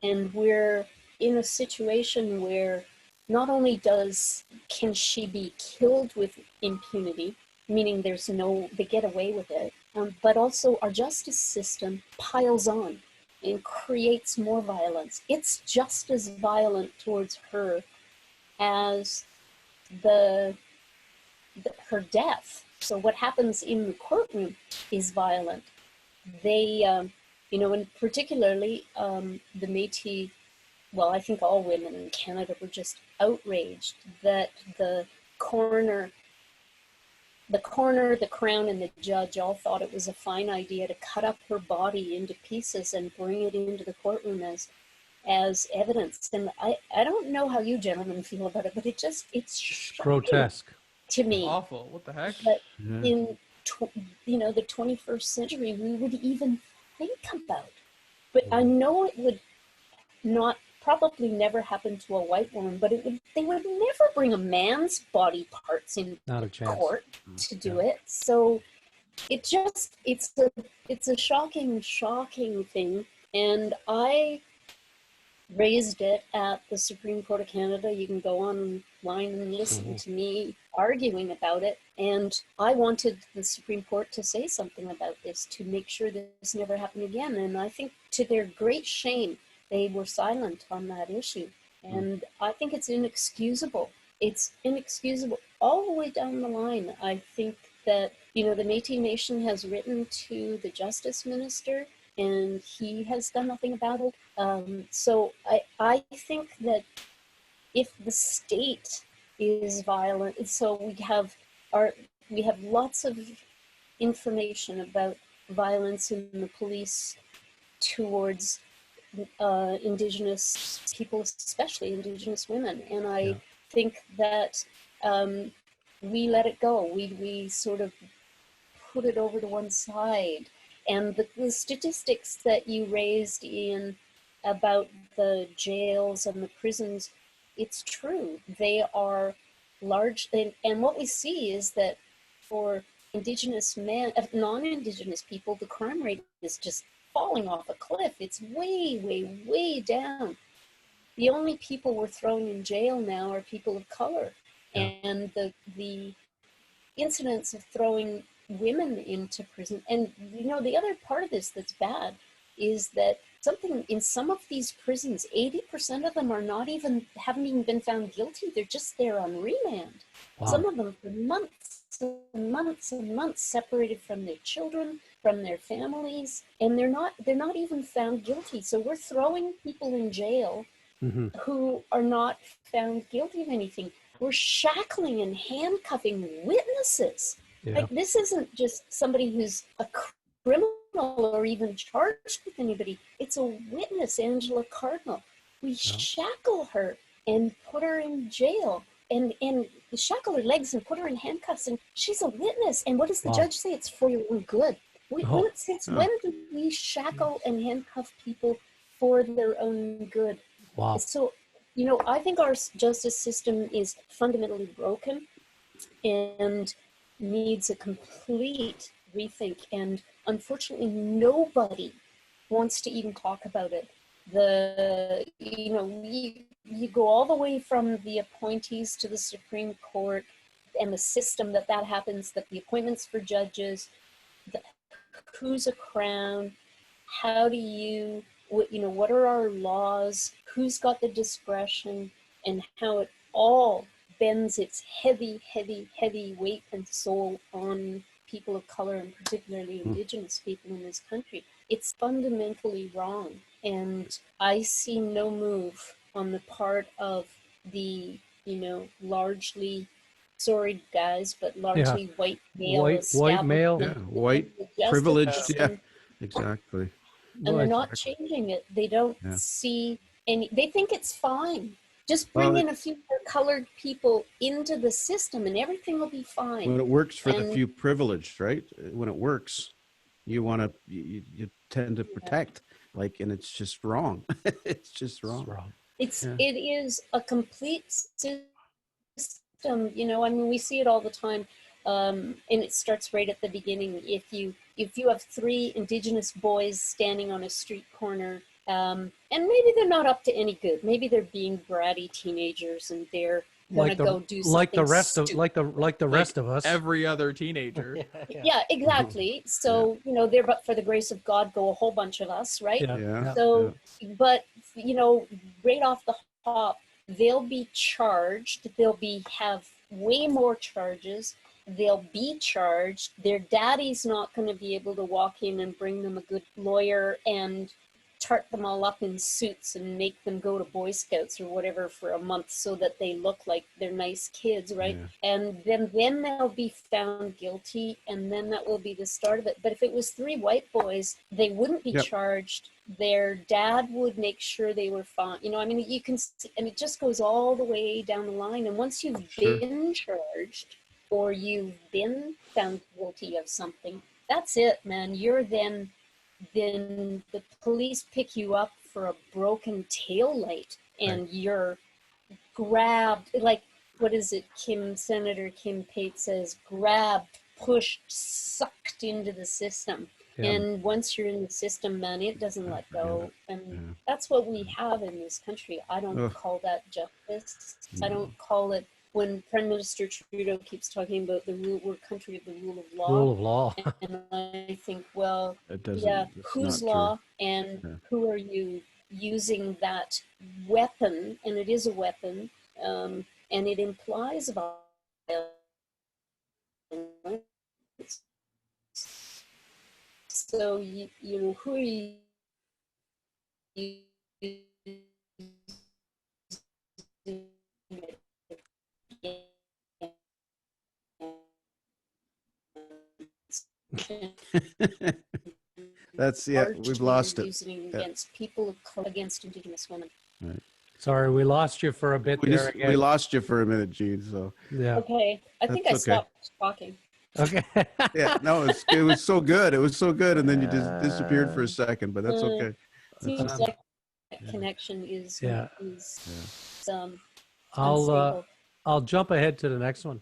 Speaker 4: and we're in a situation where not only can she be killed with impunity, meaning they get away with it, but also our justice system piles on and creates more violence. It's just as violent towards her as her death. So what happens in the courtroom is violent. They, and particularly the Métis, well, I think all women in Canada were just outraged that the coroner, the Crown, and the judge all thought it was a fine idea to cut up her body into pieces and bring it into the courtroom as evidence. And I don't know how you gentlemen feel about it, but it's
Speaker 3: grotesque
Speaker 4: to me.
Speaker 1: Awful. What the heck?
Speaker 4: That in the 21st century we would even think about. But I know it would probably never happen to a white woman, but they would never bring a man's body parts in court to do it. So it's a shocking thing. And I raised it at the Supreme Court of Canada. You can go online and listen to me arguing about it. And I wanted the Supreme Court to say something about this to make sure this never happened again. And I think, to their great shame, they were silent on that issue. And I think it's inexcusable. It's inexcusable all the way down the line. I think that, the Métis Nation has written to the Justice Minister, and he has done nothing about it. So I think that if the state is violent, so we have lots of information about violence in the police towards Indigenous people, especially Indigenous women. And I think that we let it go. We sort of put it over to one side. And the statistics that you raised, Ian, about the jails and the prisons, it's true. They are large. And what we see is that for Indigenous men, non-Indigenous people, the crime rate is just falling off a cliff. It's way, way, way down. The only people we're throwing in jail now are people of color. And the incidents of throwing women into prison. And the other part of this that's bad is that something in some of these prisons, 80% of them haven't even been found guilty. They're just there on remand. Wow. Some of them for months and months and months, separated from their children, from their families, and they're not even found guilty. So we're throwing people in jail who are not found guilty of anything. We're shackling and handcuffing witnesses. Yeah. Like, this isn't just somebody who's a criminal or even charged with anybody. It's a witness, Angela Cardinal. We shackle her and put her in jail, and shackle her legs and put her in handcuffs, and she's a witness. And what does the judge say? It's for your own good. When do we shackle and handcuff people for their own good? Wow. So, I think our justice system is fundamentally broken and needs a complete rethink. And unfortunately, nobody wants to even talk about it. You go all the way from the appointees to the Supreme Court and the system that happens, that the appointments for judges, who's a crown, how do you, what are our laws, who's got the discretion, and how it all bends its heavy, heavy, heavy weight and soul on people of color, and particularly Indigenous people in this country. It's fundamentally wrong. And I see no move on the part of the, largely, sorry guys, but largely white male,
Speaker 3: white male,
Speaker 2: white privileged, exactly.
Speaker 4: And they're not changing it. They don't see any. They think it's fine. Just bring in a few more colored people into the system, and everything will be fine.
Speaker 2: When it works for the few privileged, right? When it works, you tend to protect. And it's just wrong. It's just wrong.
Speaker 4: It is a complete system. We see it all the time. And it starts right at the beginning. If you have 3 Indigenous boys standing on a street corner, and maybe they're not up to any good, maybe they're being bratty teenagers, and they're gonna go do something
Speaker 3: like the rest
Speaker 4: stupid.
Speaker 3: of the rest of us,
Speaker 1: every other teenager.
Speaker 4: Yeah, exactly. So they're, but for the grace of God, go a whole bunch of us, right? But right off the hop, they'll be charged. Have way more charges. They'll be charged. Their daddy's not going to be able to walk in and bring them a good lawyer and tart them all up in suits and make them go to Boy Scouts or whatever for a month so that they look like they're nice kids, right? And then they'll be found guilty, and then that will be the start of it. But if it was 3 white boys, they wouldn't be charged. Their dad would make sure they were fine. You can see, and it just goes all the way down the line. And once you've been charged, or you've been found guilty of something, that's it, man. You're then the police pick you up for a broken tail light, and you're grabbed, like, what is it? Senator Kim Pate says, grabbed, pushed, sucked into the system. And once you're in the system, man, it doesn't let go. And that's what we have in this country. I don't call that justice. I don't call it, when Prime Minister Trudeau keeps talking about we're a country of the rule of law.
Speaker 3: Rule of law.
Speaker 4: And I think, well, whose law, and who are you using that weapon? And it is a weapon, and it implies violence. So, who are you
Speaker 2: That's we've
Speaker 4: largely
Speaker 2: lost it.
Speaker 4: using
Speaker 2: Yeah.
Speaker 4: against people of color, against Indigenous women.
Speaker 2: Right.
Speaker 3: Sorry, we lost you for a bit there again.
Speaker 2: We lost you for a minute, Gene. So
Speaker 3: Yeah.
Speaker 4: Okay, I think I
Speaker 2: That's okay.
Speaker 4: stopped talking.
Speaker 3: Okay.
Speaker 2: yeah, no, it was so good. It was so good, and then you just disappeared for a second. But that's okay. That's
Speaker 4: Seems
Speaker 2: okay.
Speaker 4: like that connection is
Speaker 3: Yeah.
Speaker 4: unstable.
Speaker 3: I'll jump ahead to the next one.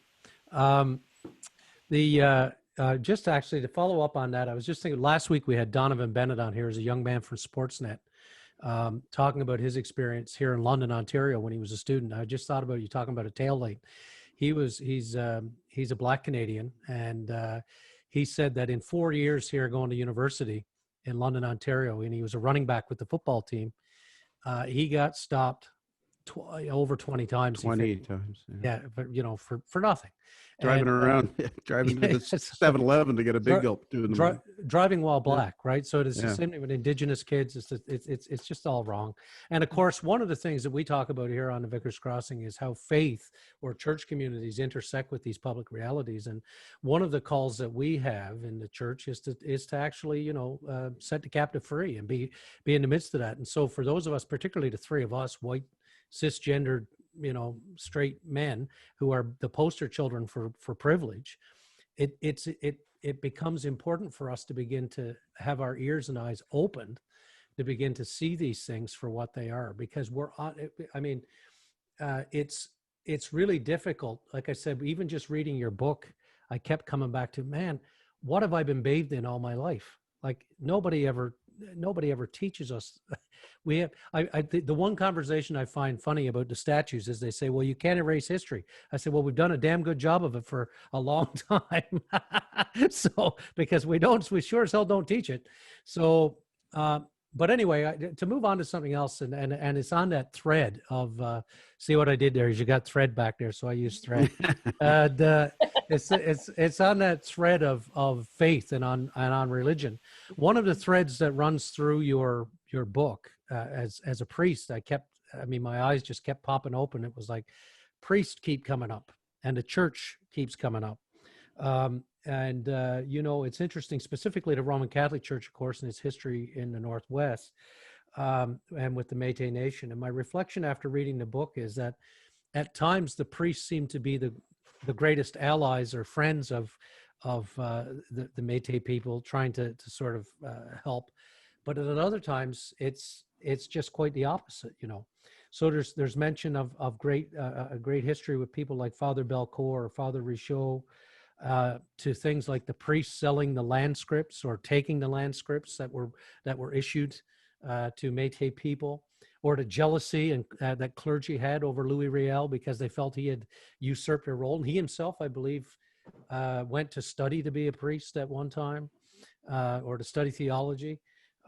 Speaker 3: Just actually to follow up on that, I was just thinking last week we had Donovan Bennett on here as a young man from Sportsnet, talking about his experience here in London, Ontario when he was a student. I just thought about you talking about a Teillet. He's a Black Canadian, and he said that in 4 years here going to university in London, Ontario, and he was a running back with the football team. He got stopped over 20 times.
Speaker 2: 20 times.
Speaker 3: Yeah, but for nothing.
Speaker 2: Driving around, driving to the 7-Eleven to get a big gulp.
Speaker 3: Driving while black, right? So it's
Speaker 2: Yeah.
Speaker 3: the same thing with Indigenous kids. It's just all wrong. And of course, one of the things that we talk about here on the Vickers Crossing is how faith or church communities intersect with these public realities. And one of the calls that we have in the church is to actually, set the captive free and be in the midst of that. And so for those of us, particularly the three of us, white, cisgendered, straight men who are the poster children for privilege, it becomes important for us to begin to have our ears and eyes opened to begin to see these things for what they are, because it's really difficult. Like I said, even just reading your book, I kept coming back to, man, what have I been bathed in all my life? Like nobody ever teaches us. We have the one conversation I find funny about the statues is they say, well, you can't erase history. I said, well, we've done a damn good job of it for a long time. So because we sure as hell don't teach it. So but anyway, to move on to something else, and it's on that thread of see what I did there is you got thread back there, so I use thread. It's on that thread of faith and on religion. One of the threads that runs through your book as a priest, my eyes just kept popping open. It was like priests keep coming up and the church keeps coming up. It's interesting, specifically the Roman Catholic Church, of course, and its history in the Northwest, and with the Métis Nation. And my reflection after reading the book is that at times the priests seem to be the greatest allies or friends of the Métis people, trying to sort of help. But at other times, it's just quite the opposite, So there's mention of a great history with people like Father Belcourt or Father Richaud, to things like the priests selling the land scripts or taking the land scripts that were issued to Métis people, or the jealousy and that clergy had over Louis Riel because they felt he had usurped their role. And he himself, I believe, went to study to be a priest at one time, or to study theology.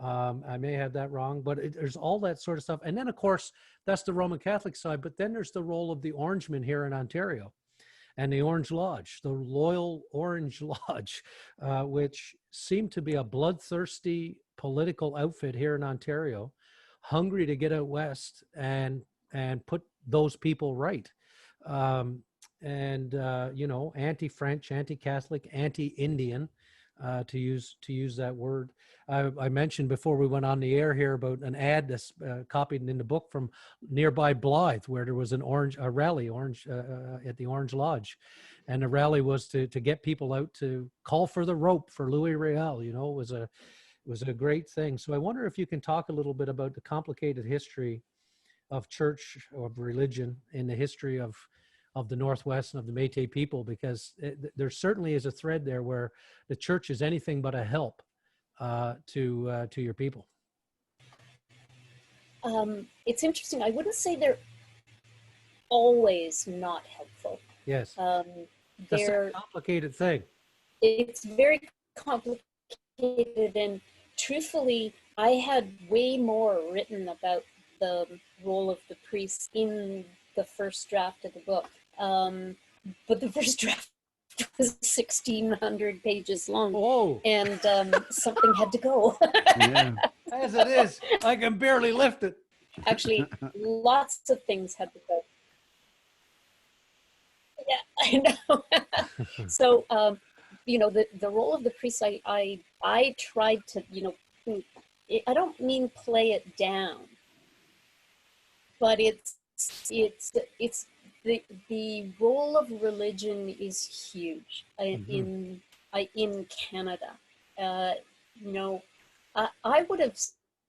Speaker 3: I may have that wrong, but there's all that sort of stuff. And then, of course, that's the Roman Catholic side. But then there's the role of the Orangemen here in Ontario, and the Orange Lodge, the Loyal Orange Lodge, which seemed to be a bloodthirsty political outfit here in Ontario, hungry to get out west and put those people right. Anti-French, anti-Catholic, anti-Indian, to use that word. I mentioned before we went on the air here about an ad that's copied in the book from nearby Blythe, where there was a rally at the Orange Lodge, and the rally was to get people out to call for the rope for Louis Riel. It was a great thing. So I wonder if you can talk a little bit about the complicated history of church, of religion, in the history of the Northwest and of the Métis people, because there certainly is a thread there where the church is anything but a help to your people.
Speaker 4: It's interesting. I wouldn't say they're always not helpful.
Speaker 3: Yes.
Speaker 4: That's
Speaker 3: a complicated thing.
Speaker 4: It's very complicated, and truthfully, I had way more written about the role of the priests in the first draft of the book. But the first draft was 1,600 pages long.
Speaker 3: Whoa.
Speaker 4: And something had to go.
Speaker 2: Yeah.
Speaker 3: As it is, I can barely lift it.
Speaker 4: Actually, lots of things had to go. Yeah, I know. So, the role of the priest, I tried to, I don't mean play it down, but it's the role of religion is huge in Canada. Uh, you know, I would have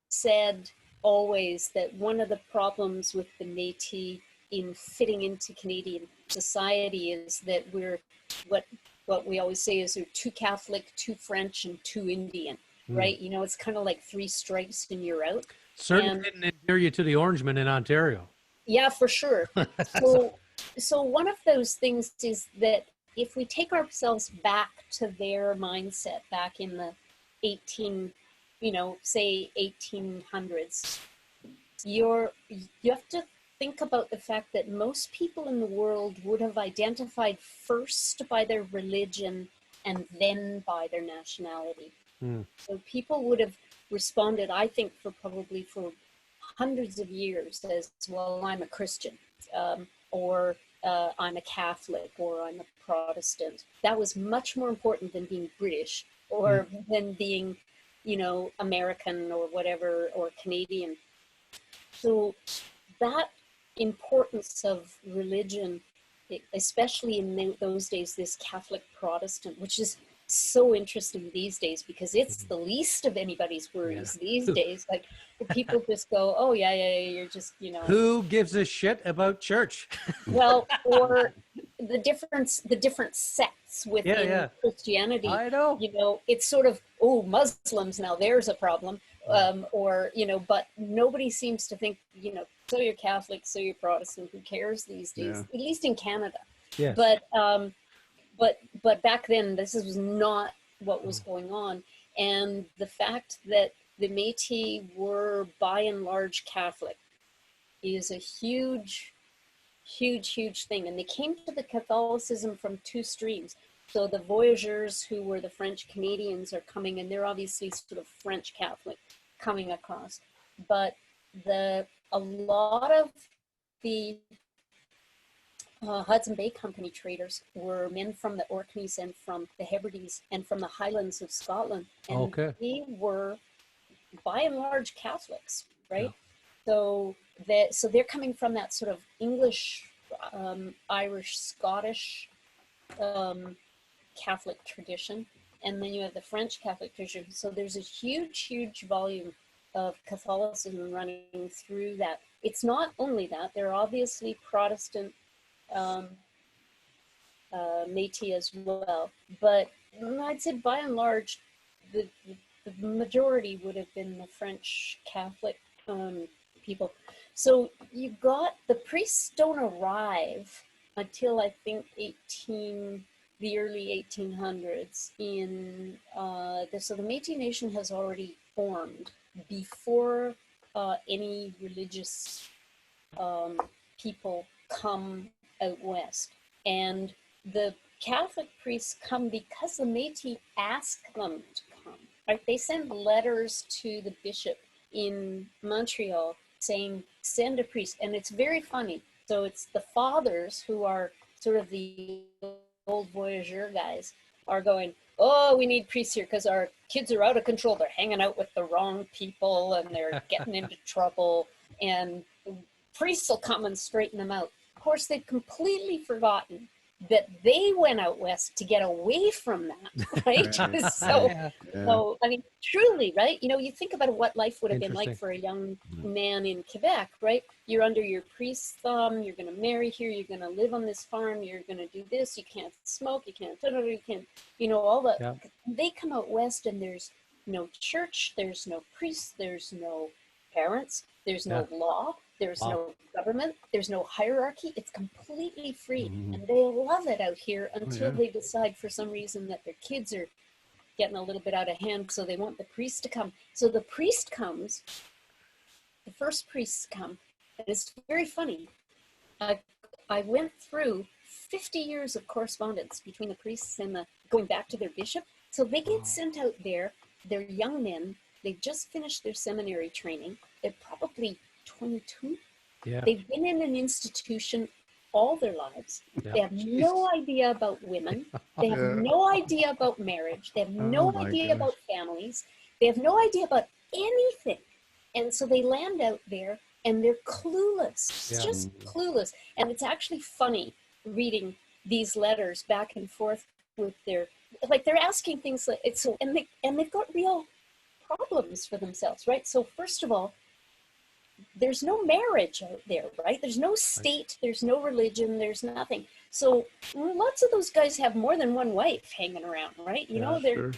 Speaker 4: said always that one of the problems with the Métis in fitting into Canadian society is that we're what we always say is we're too Catholic, too French, and too Indian, right? You know, it's kind of like three strikes and you're out.
Speaker 3: Certainly didn't endear you to the Orangemen in Ontario.
Speaker 4: Yeah, for sure. So one of those things is that if we take ourselves back to their mindset back in the 1800s, you have to think about the fact that most people in the world would have identified first by their religion and then by their nationality. So people would have responded, I think, for hundreds of years as, well, I'm a Christian, or I'm a Catholic, or I'm a Protestant. That was much more important than being British or than being, American or whatever, or Canadian. So that importance of religion, especially in those days, this Catholic Protestant, which is so interesting these days because it's the least of anybody's worries these days. Like people just go, oh yeah, you're just,
Speaker 3: Who gives a shit about church?
Speaker 4: Well, or the different sects within Christianity.
Speaker 3: I know.
Speaker 4: It's sort of, oh, Muslims, now there's a problem. Or, but nobody seems to think, so you're Catholic, so you're Protestant, who cares these days, at least in Canada.
Speaker 3: Yes.
Speaker 4: But back then, this was not what was going on. And the fact that the Métis were by and large Catholic is a huge thing. And they came to the Catholicism from two streams. So the voyageurs, who were the French Canadians, are coming, and they're obviously sort of French Catholic coming across. But a lot of the Hudson Bay Company traders were men from the Orkneys and from the Hebrides and from the Highlands of Scotland. And they were by and large Catholics, right? So they're coming from that sort of English, Irish, Scottish Catholic tradition. And then you have the French Catholic tradition. So there's a huge volume of Catholicism running through that. It's not only that, there are obviously Protestant Métis as well. But I'd say by and large, the majority would have been the French Catholic people. So you got, the priests don't arrive until I think the early 1800s so the Métis Nation has already formed before any religious people come out west. And the Catholic priests come because the Métis ask them to come, right? They send letters to the bishop in Montreal saying, send a priest. And it's very funny. So it's the fathers who are sort of the old voyageur guys are going, oh, we need priests here because our kids are out of control. They're hanging out with the wrong people and they're getting into trouble. And priests will come and straighten them out. Of course, they've completely forgotten that they went out west to get away from that, right? So, I mean, truly, right? You think about what life would have been like for a young man in Quebec, right? You're under your priest's thumb, you're going to marry here, you're going to live on this farm, you're going to do this, you can't smoke, you can't, all that. Yeah. They come out west and there's no church, there's no priests, there's no parents, there's no law. There's no government. There's no hierarchy. It's completely free. And they love it out here until they decide for some reason that their kids are getting a little bit out of hand. So they want the priest to come. So the priest comes, the first priests come. And it's very funny. I went through 50 years of correspondence between the priests and going back to their bishop. So they get sent out there. They're young men. They just finished their seminary training. They're probably 22. Yeah. They've been in an institution all their lives. Yeah. They have no idea about women. They have no idea about marriage. They have no idea about families. They have no idea about anything. And so they land out there and they're clueless,
Speaker 3: Yeah.
Speaker 4: just clueless. And it's actually funny reading these letters back and forth with their, like they're asking things like it's so, and they've got real problems for themselves, right? So first of all, there's no marriage out there, right? There's no state, there's no religion, there's nothing. So lots of those guys have more than one wife hanging around, right? You know, they're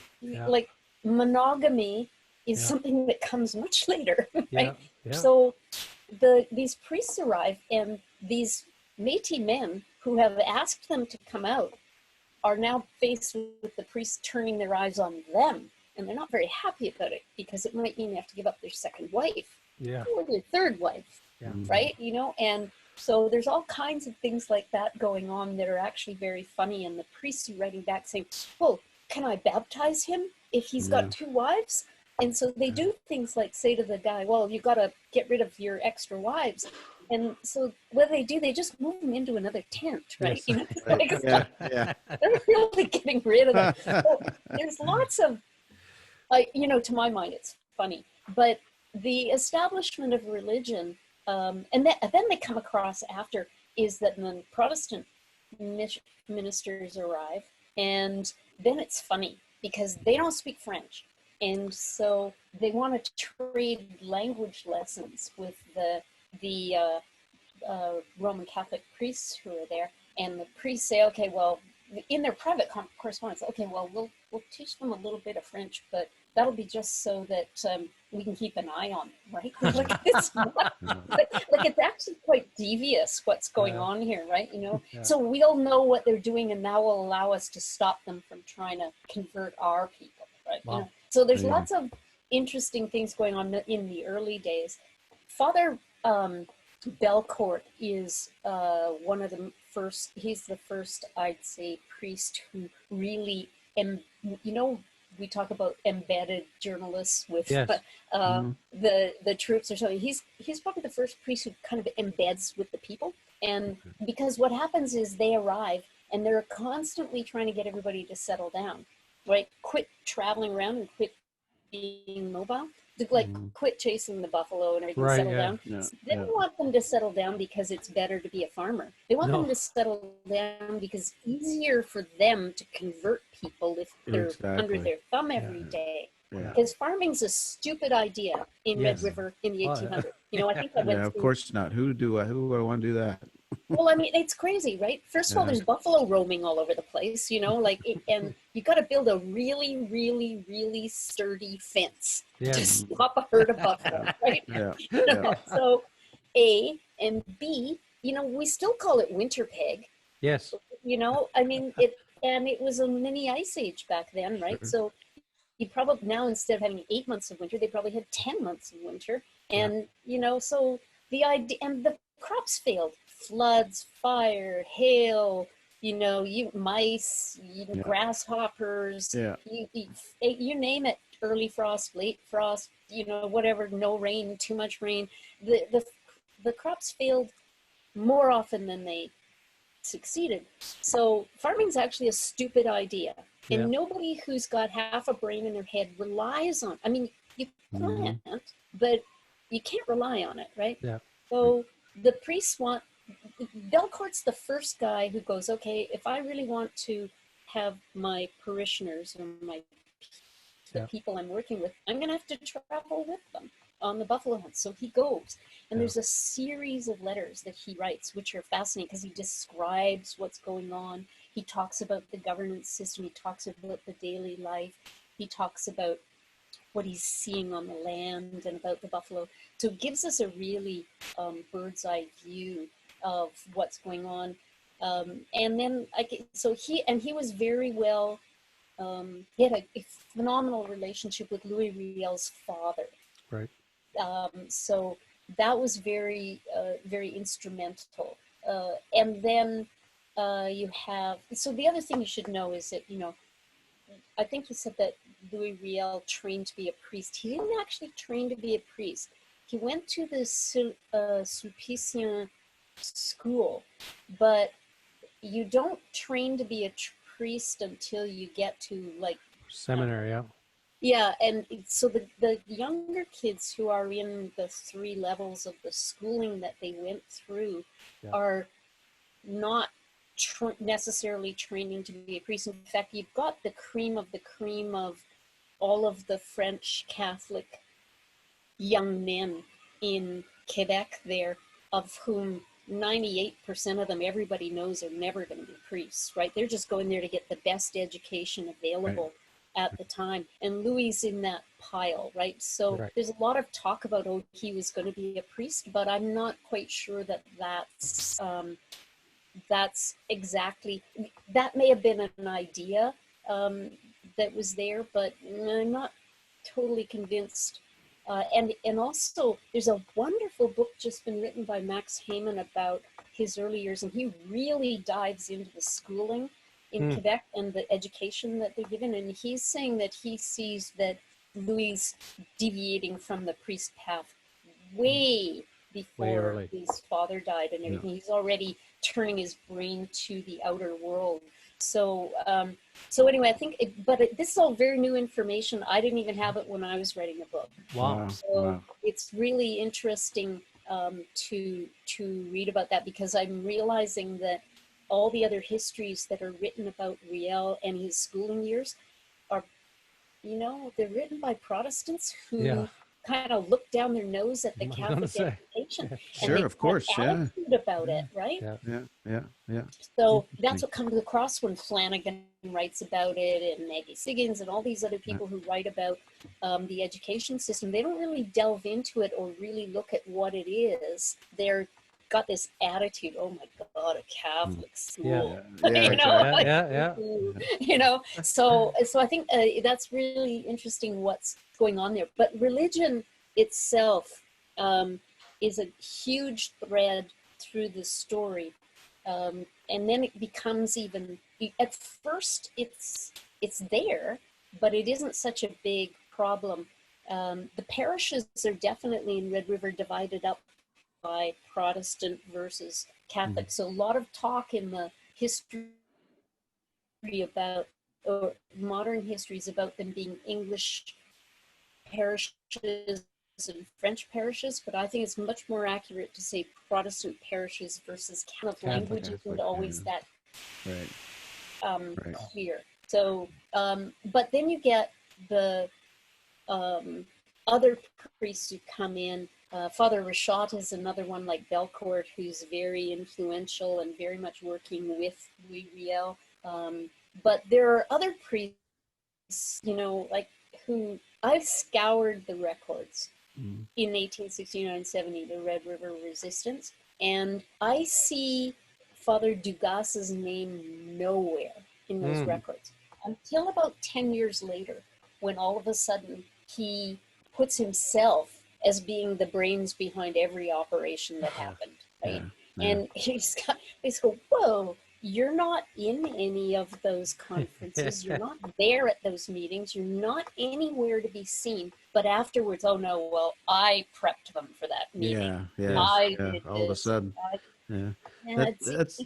Speaker 4: like monogamy is something that comes much later, right? So these priests arrive, and these Métis men who have asked them to come out are now faced with the priests turning their eyes on them, and they're not very happy about it because it might mean they have to give up their second wife or their third wife, right? You know, and so there's all kinds of things like that going on that are actually very funny, and the priests are writing back saying, well, can I baptize him if he's got two wives? And so they do things like say to the guy, well, you got to get rid of your extra wives. And so what they do, they just move them into another tent, right?
Speaker 3: Yes.
Speaker 4: You know, like, they're really getting rid of them. So there's lots of, you know, to my mind, it's funny. But the establishment of religion, and then they come across after, is that when Protestant ministers arrive, and then it's funny because they don't speak French. And so they want to trade language lessons with the Roman Catholic priests who are there. And the priests say, okay, well, in their private correspondence, okay, well, we'll teach them a little bit of French, but that'll be just so that we can keep an eye on them, right? Like it's not, like it's actually quite devious what's going on here, right? You know, so we'll know what they're doing, and that will allow us to stop them from trying to convert our people, right?
Speaker 3: Wow.
Speaker 4: You know? So there's lots of interesting things going on in the early days. Father Belcourt is one of the first, he's the first, I'd say, priest who really, you know, we talk about embedded journalists with the troops or something. He's probably the first priest who kind of embeds with the people. And because what happens is they arrive and they're constantly trying to get everybody to settle down, right? Quit traveling around and quit being mobile. Like quit chasing the buffalo and everything, settle down. They don't want them to settle down because it's better to be a farmer. They want them to settle down because it's easier for them to convert people if they're under their thumb every day. Because farming's a stupid idea in Red River in the 1800s. You know, I think I went through.
Speaker 2: Of course not. Who do I want to do that?
Speaker 4: Well, I mean, it's crazy, right? First of all, there's buffalo roaming all over the place, you know, like, and you got to build a really, really, really sturdy fence to stop a herd of buffalo, right? So, A, and B, you know, we still call it winter peg.
Speaker 3: Yes.
Speaker 4: You know, I mean, it was a mini ice age back then, right? So you probably now, instead of having 8 months of winter, they probably had 10 months of winter. And, you know, so the idea, and the crops failed. Floods, fire, hail, you know, mice, grasshoppers, you name it, early frost, late frost, you know, whatever, no rain, too much rain. The crops failed more often than they succeeded. So farming's actually a stupid idea. And nobody who's got half a brain in their head relies on, I mean, you plant, but you can't rely on it, right? So the priests Belcourt's the first guy who goes, okay, if I really want to have my parishioners or the people I'm working with, I'm going to have to travel with them on the buffalo hunt. So he goes, and there's a series of letters that he writes, which are fascinating because he describes what's going on. He talks about the governance system. He talks about the daily life. He talks about what he's seeing on the land and about the buffalo. So it gives us a really bird's eye view of what's going on. And then, he was very well, he had a phenomenal relationship with Louis Riel's father.
Speaker 3: Right.
Speaker 4: So that was very, very instrumental. And then you have, so the other thing you should know is that, you know, I think you said that Louis Riel trained to be a priest. He didn't actually train to be a priest. He went to the Sulpicien school, but you don't train to be a priest until you get to like
Speaker 3: seminary.
Speaker 4: Yeah, and so the younger kids who are in the 3 levels of the schooling that they went through
Speaker 3: Yeah.
Speaker 4: are not necessarily training to be a priest. In fact, you've got the cream of all of the French Catholic young men in Quebec there, of whom 98% of them, everybody knows, are never going to be priests, right? They're just going there to get the best education available at the time. And Louis is in that pile, right? So
Speaker 3: Right.
Speaker 4: there's a lot of talk about, oh, he was going to be a priest, but I'm not quite sure that that's exactly, that may have been an idea that was there, but I'm not totally convinced. And also, there's a wonderful book just been written by Max Heyman about his early years, and he really dives into the schooling in Quebec and the education that they're given. And he's saying that he sees that Louis deviating from the priest path way before
Speaker 3: early.
Speaker 4: his father died and everything. He's already turning his brain to the outer world. So, so anyway, I think, this is all very new information. I didn't even have it when I was writing the book.
Speaker 3: Wow.
Speaker 4: So it's really interesting to read about that, because I'm realizing that all the other histories that are written about Riel and his schooling years are, they're written by Protestants who kind of look down their nose at the Catholic education.
Speaker 2: Sure,
Speaker 4: and they
Speaker 2: of course,
Speaker 4: attitude about it, right?
Speaker 2: Yeah.
Speaker 4: So that's what comes across when Flanagan writes about it, and Maggie Siggins and all these other people who write about the education system. They don't really delve into it or really look at what it is. They're got this attitude, oh my God, a Catholic school. So I think that's really interesting what's going on there. But religion itself is a huge thread through the story. And then it becomes even, at first it's there, but it isn't such a big problem. The parishes are definitely in Red River divided up by Protestant versus Catholic. So a lot of talk in the history about, or modern histories about them being English parishes and French parishes, but I think it's much more accurate to say Protestant parishes versus Catholic. Language isn't always that clear. So, but then you get the other priests who come in. Father Rachat is another one, like Belcourt, who's very influential and very much working with Louis Riel. But there are other priests, like who I've scoured the records in 1869-70, the Red River Resistance, and I see Father Dugas's name nowhere in those records until about 10 years later, when all of a sudden he puts himself as being the brains behind every operation that happened, right? And he's go, whoa, you're not in any of those conferences. You're not there at those meetings. You're not anywhere to be seen. But afterwards, oh no, well, I prepped them for that meeting. I did
Speaker 2: all of a sudden.
Speaker 4: It's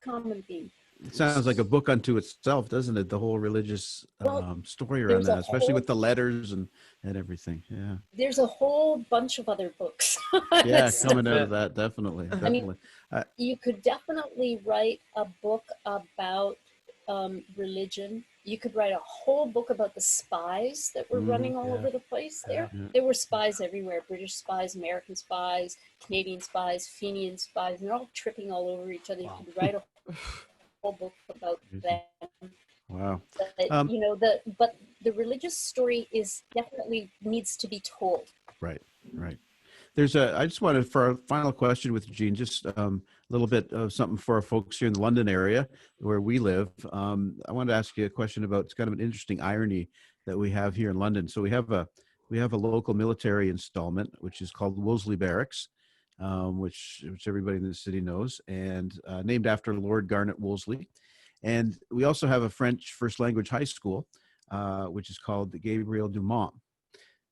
Speaker 4: common theme.
Speaker 2: It sounds like a book unto itself, doesn't it? The whole religious story around that, especially with the letters and everything. Yeah.
Speaker 4: There's a whole bunch of other books.
Speaker 2: Coming out of that, definitely.
Speaker 4: I mean, you could definitely write a book about religion. You could write a whole book about the spies that were running all over the place there. There were spies everywhere, British spies, American spies, Canadian spies, Fenian spies, and they're all tripping all over each other. You could write a whole book about them.
Speaker 2: Wow.
Speaker 4: But, but the religious story is definitely needs to be told.
Speaker 2: Right. I just wanted, for our final question with Jean, just a little bit of something for our folks here in the London area where we live. I wanted to ask you a question about, it's kind of an interesting irony that we have here in London. So we have a local military installment, which is called Wolseley Barracks, which everybody in the city knows, and named after Lord Garnet Wolseley. And we also have a French first language high school, which is called the Gabriel Dumont.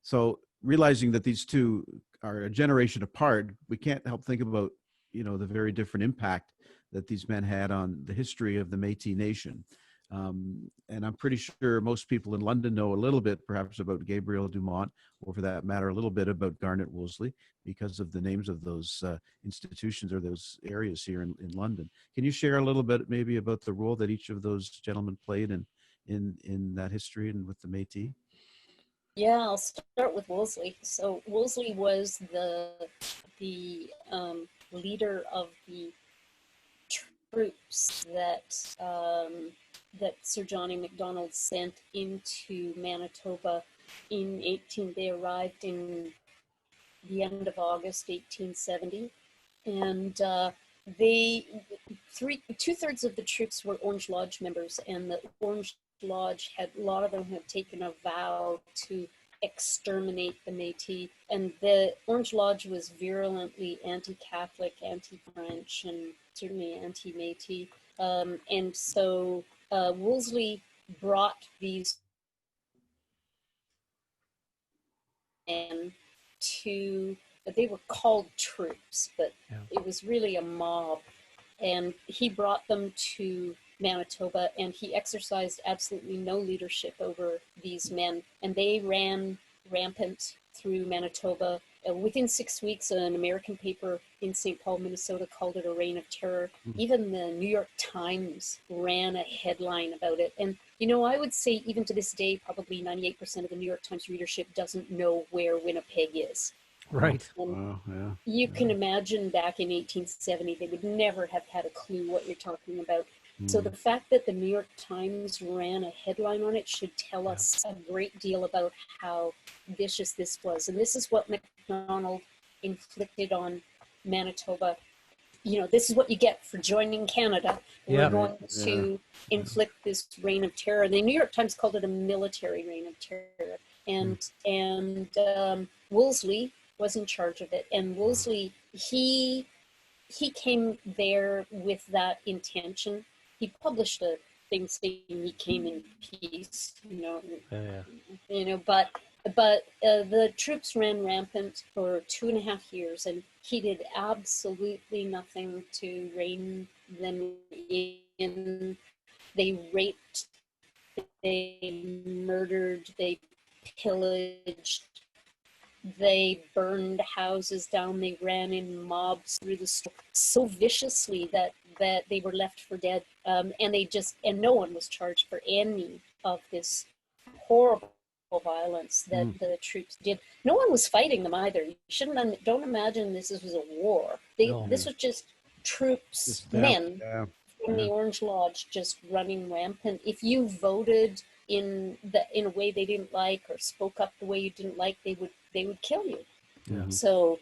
Speaker 2: So realizing that these two are a generation apart, we can't help think about, the very different impact that these men had on the history of the Métis Nation. And I'm pretty sure most people in London know a little bit, perhaps, about Gabriel Dumont, or for that matter, a little bit about Garnet Wolseley because of the names of those institutions or those areas here in London. Can you share a little bit maybe about the role that each of those gentlemen played in that history and with the Métis?
Speaker 4: Yeah, I'll start with Wolseley. So Wolseley was the leader of the troops that Sir Johnny Macdonald sent into Manitoba in 18. They arrived in the end of August 1870, and they two-thirds of the troops were Orange Lodge members, and the Orange Lodge had a lot of them have taken a vow to exterminate the Métis, and the Orange Lodge was virulently anti-Catholic, anti-French, and certainly anti-Métis, and so Wolseley brought these men to, they were called troops, but it was really a mob, and he brought them to Manitoba, and he exercised absolutely no leadership over these men, and they ran rampant through Manitoba. Within 6 weeks, an American paper in St. Paul, Minnesota called it a reign of terror. Even the New York Times ran a headline about it. And, you know, I would say even to this day, probably 98% of the New York Times readership doesn't know where Winnipeg is.
Speaker 3: Right.
Speaker 2: Wow, yeah.
Speaker 4: You can imagine back in 1870, they would never have had a clue what you're talking about. So the fact that the New York Times ran a headline on it should tell us a great deal about how vicious this was. And this is what Macdonald inflicted on Manitoba. You know, this is what you get for joining Canada. We're going to inflict this reign of terror. The New York Times called it a military reign of terror. And Wolseley was in charge of it. And Wolseley, he came there with that intention. He published a thing saying he came in peace, but the troops ran rampant for 2.5 years, and he did absolutely nothing to rein them in. They raped, they murdered, they pillaged, they burned houses down, they ran in mobs through the store so viciously that they were left for dead, and no one was charged for any of this horrible violence that the troops did. No one was fighting them either. You don't imagine this was a war. This was just troops, men from the Orange Lodge just running rampant. If you voted in a way they didn't like or spoke up the way you didn't like, they would kill you. So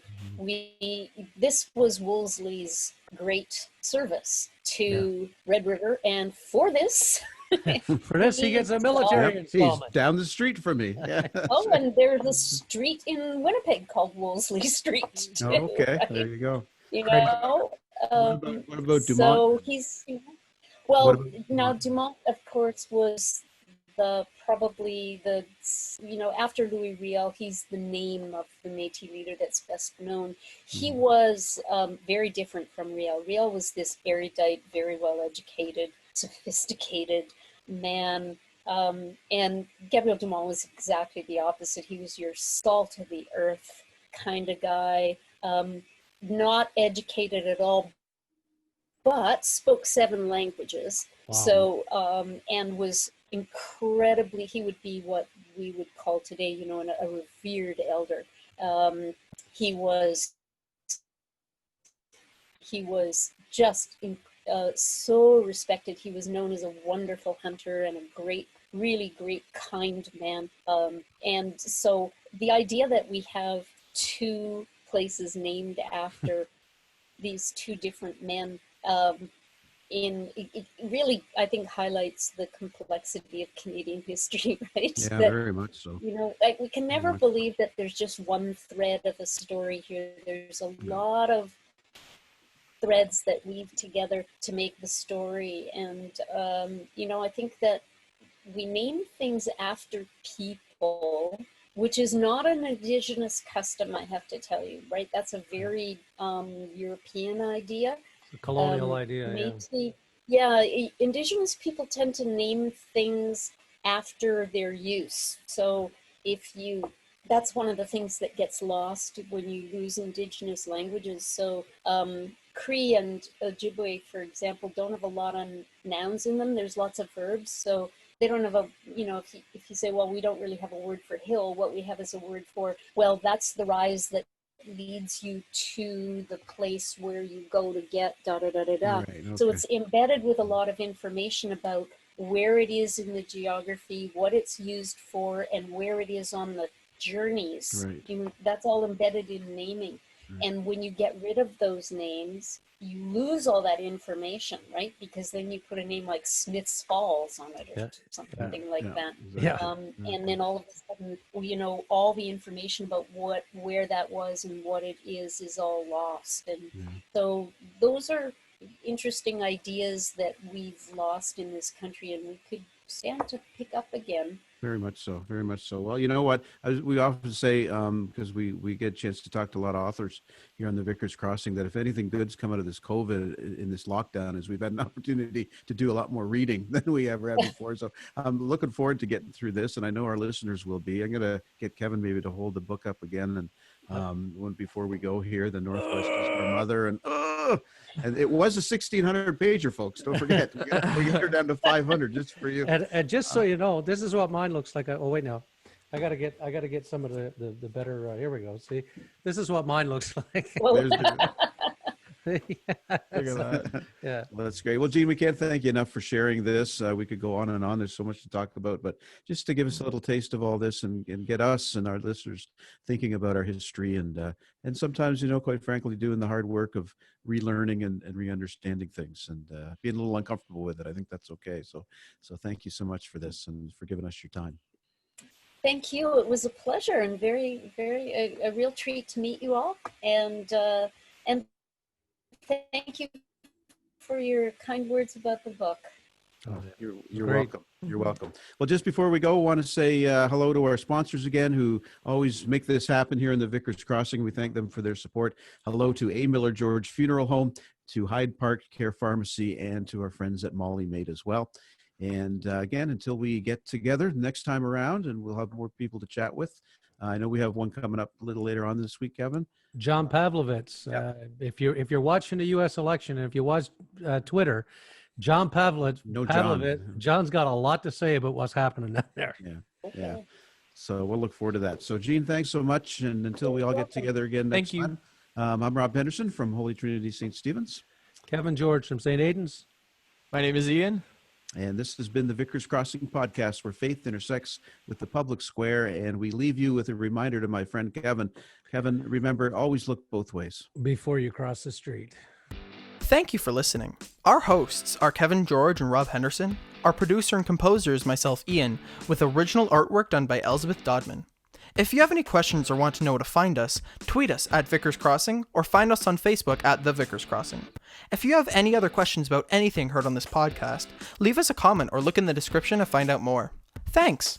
Speaker 4: this was Wolseley's great service to Red River, and for this
Speaker 3: he gets a military installment.
Speaker 2: He's down the street from me. Yeah.
Speaker 4: Oh, and there's a street in Winnipeg called Wolseley Street too,
Speaker 2: okay,
Speaker 4: right?
Speaker 2: there you go.
Speaker 4: You know,
Speaker 2: what about Dumont?
Speaker 4: So he's now Dumont, of course, was after Louis Riel, he's the name of the Métis leader that's best known. He was very different from Riel. Riel was this erudite, very well educated, sophisticated man, and Gabriel Dumont was exactly the opposite. He was your salt of the earth kind of guy, not educated at all, but spoke 7 languages. Wow. So, and was incredibly, he would be what we would call today, a revered elder. He was just so respected. He was known as a wonderful hunter and a really great, kind man. And so the idea that we have 2 places named after these 2 different men, it really, I think, highlights the complexity of Canadian history, right?
Speaker 2: Yeah, very much so.
Speaker 4: We can never believe that there's just one thread of a story here. There's a lot of threads that weave together to make the story. And, I think that we name things after people, which is not an indigenous custom, I have to tell you, right? That's a very European idea.
Speaker 3: A colonial idea,
Speaker 4: Métis, Yeah, indigenous people tend to name things after their use. So if you, that's one of the things that gets lost when you lose indigenous languages. So Cree and Ojibwe, for example, don't have a lot of nouns in them. There's lots of verbs. So they don't have a, if you say, well, we don't really have a word for hill, what we have is a word for, well, that's the rise that leads you to the place where you go to get da da da da da.
Speaker 2: Right, okay.
Speaker 4: So it's embedded with a lot of information about where it is in the geography, what it's used for, and where it is on the journeys.
Speaker 2: Right.
Speaker 4: That's all embedded in naming.
Speaker 2: Right.
Speaker 4: And when you get rid of those names, you lose all that information, right? Because then you put a name like Smith's Falls on it or
Speaker 3: Yeah.
Speaker 4: something like that.
Speaker 2: Exactly.
Speaker 4: And then all of a sudden, all the information about where that was and what it is all lost. And so those are interesting ideas that we've lost in this country, and we could stand to pick up again.
Speaker 2: Very much so. Very much so. Well, you know what? We often say, because we get a chance to talk to a lot of authors here on the Vickers Crossing, that if anything good's come out of this COVID in this lockdown is we've had an opportunity to do a lot more reading than we ever had before. So I'm looking forward to getting through this, and I know our listeners will be. I'm going to get Kevin maybe to hold the book up again, and before we go here, The Northwest is Our Mother, and it was a 1,600 pager, folks. Don't forget, we got her down to 500 just for you.
Speaker 3: And just so you know, this is what mine looks like. Oh wait, no, I gotta get some of the better. Here we go. See, this is what mine looks like.
Speaker 2: There's the-
Speaker 3: Yeah.
Speaker 2: Well, that's great. Well, Gene, we can't thank you enough for sharing this. We could go on and on. There's so much to talk about, but just to give us a little taste of all this and get us and our listeners thinking about our history and sometimes, quite frankly, doing the hard work of relearning and re-understanding things and being a little uncomfortable with it. I think that's okay. So thank you so much for this and for giving us your time.
Speaker 4: Thank you. It was a pleasure and very, very a real treat to meet you all. And thank you for your kind words about the book.
Speaker 2: Oh, you're welcome. You're welcome. Well, just before we go, I want to say hello to our sponsors again, who always make this happen here in the Vickers Crossing. We thank them for their support. Hello to A. Miller George Funeral Home, to Hyde Park Care Pharmacy, and to our friends at Molly Maid as well. And again, until we get together next time around, and we'll have more people to chat with. I know we have one coming up a little later on this week, Kevin.
Speaker 3: John Pavlovitz. If you're watching the U.S. election and if you watch Twitter, John Pavlovitz. John's got a lot to say about what's happening down there.
Speaker 2: Yeah. So we'll look forward to that. So, Gene, thanks so much. And until we all get together again next time, I'm Rob Henderson from Holy Trinity St. Stephen's.
Speaker 3: Kevin George from St. Aidan's.
Speaker 1: My name is Ian.
Speaker 2: And this has been the Vickers Crossing podcast, where faith intersects with the public square. And we leave you with a reminder to my friend Kevin. Kevin, remember, always look both ways
Speaker 3: before you cross the street.
Speaker 1: Thank you for listening. Our hosts are Kevin George and Rob Henderson. Our producer and composer is myself, Ian, with original artwork done by Elizabeth Dodman. If you have any questions or want to know where to find us, tweet us at Vickers Crossing or find us on Facebook at The Vickers Crossing. If you have any other questions about anything heard on this podcast, leave us a comment or look in the description to find out more. Thanks!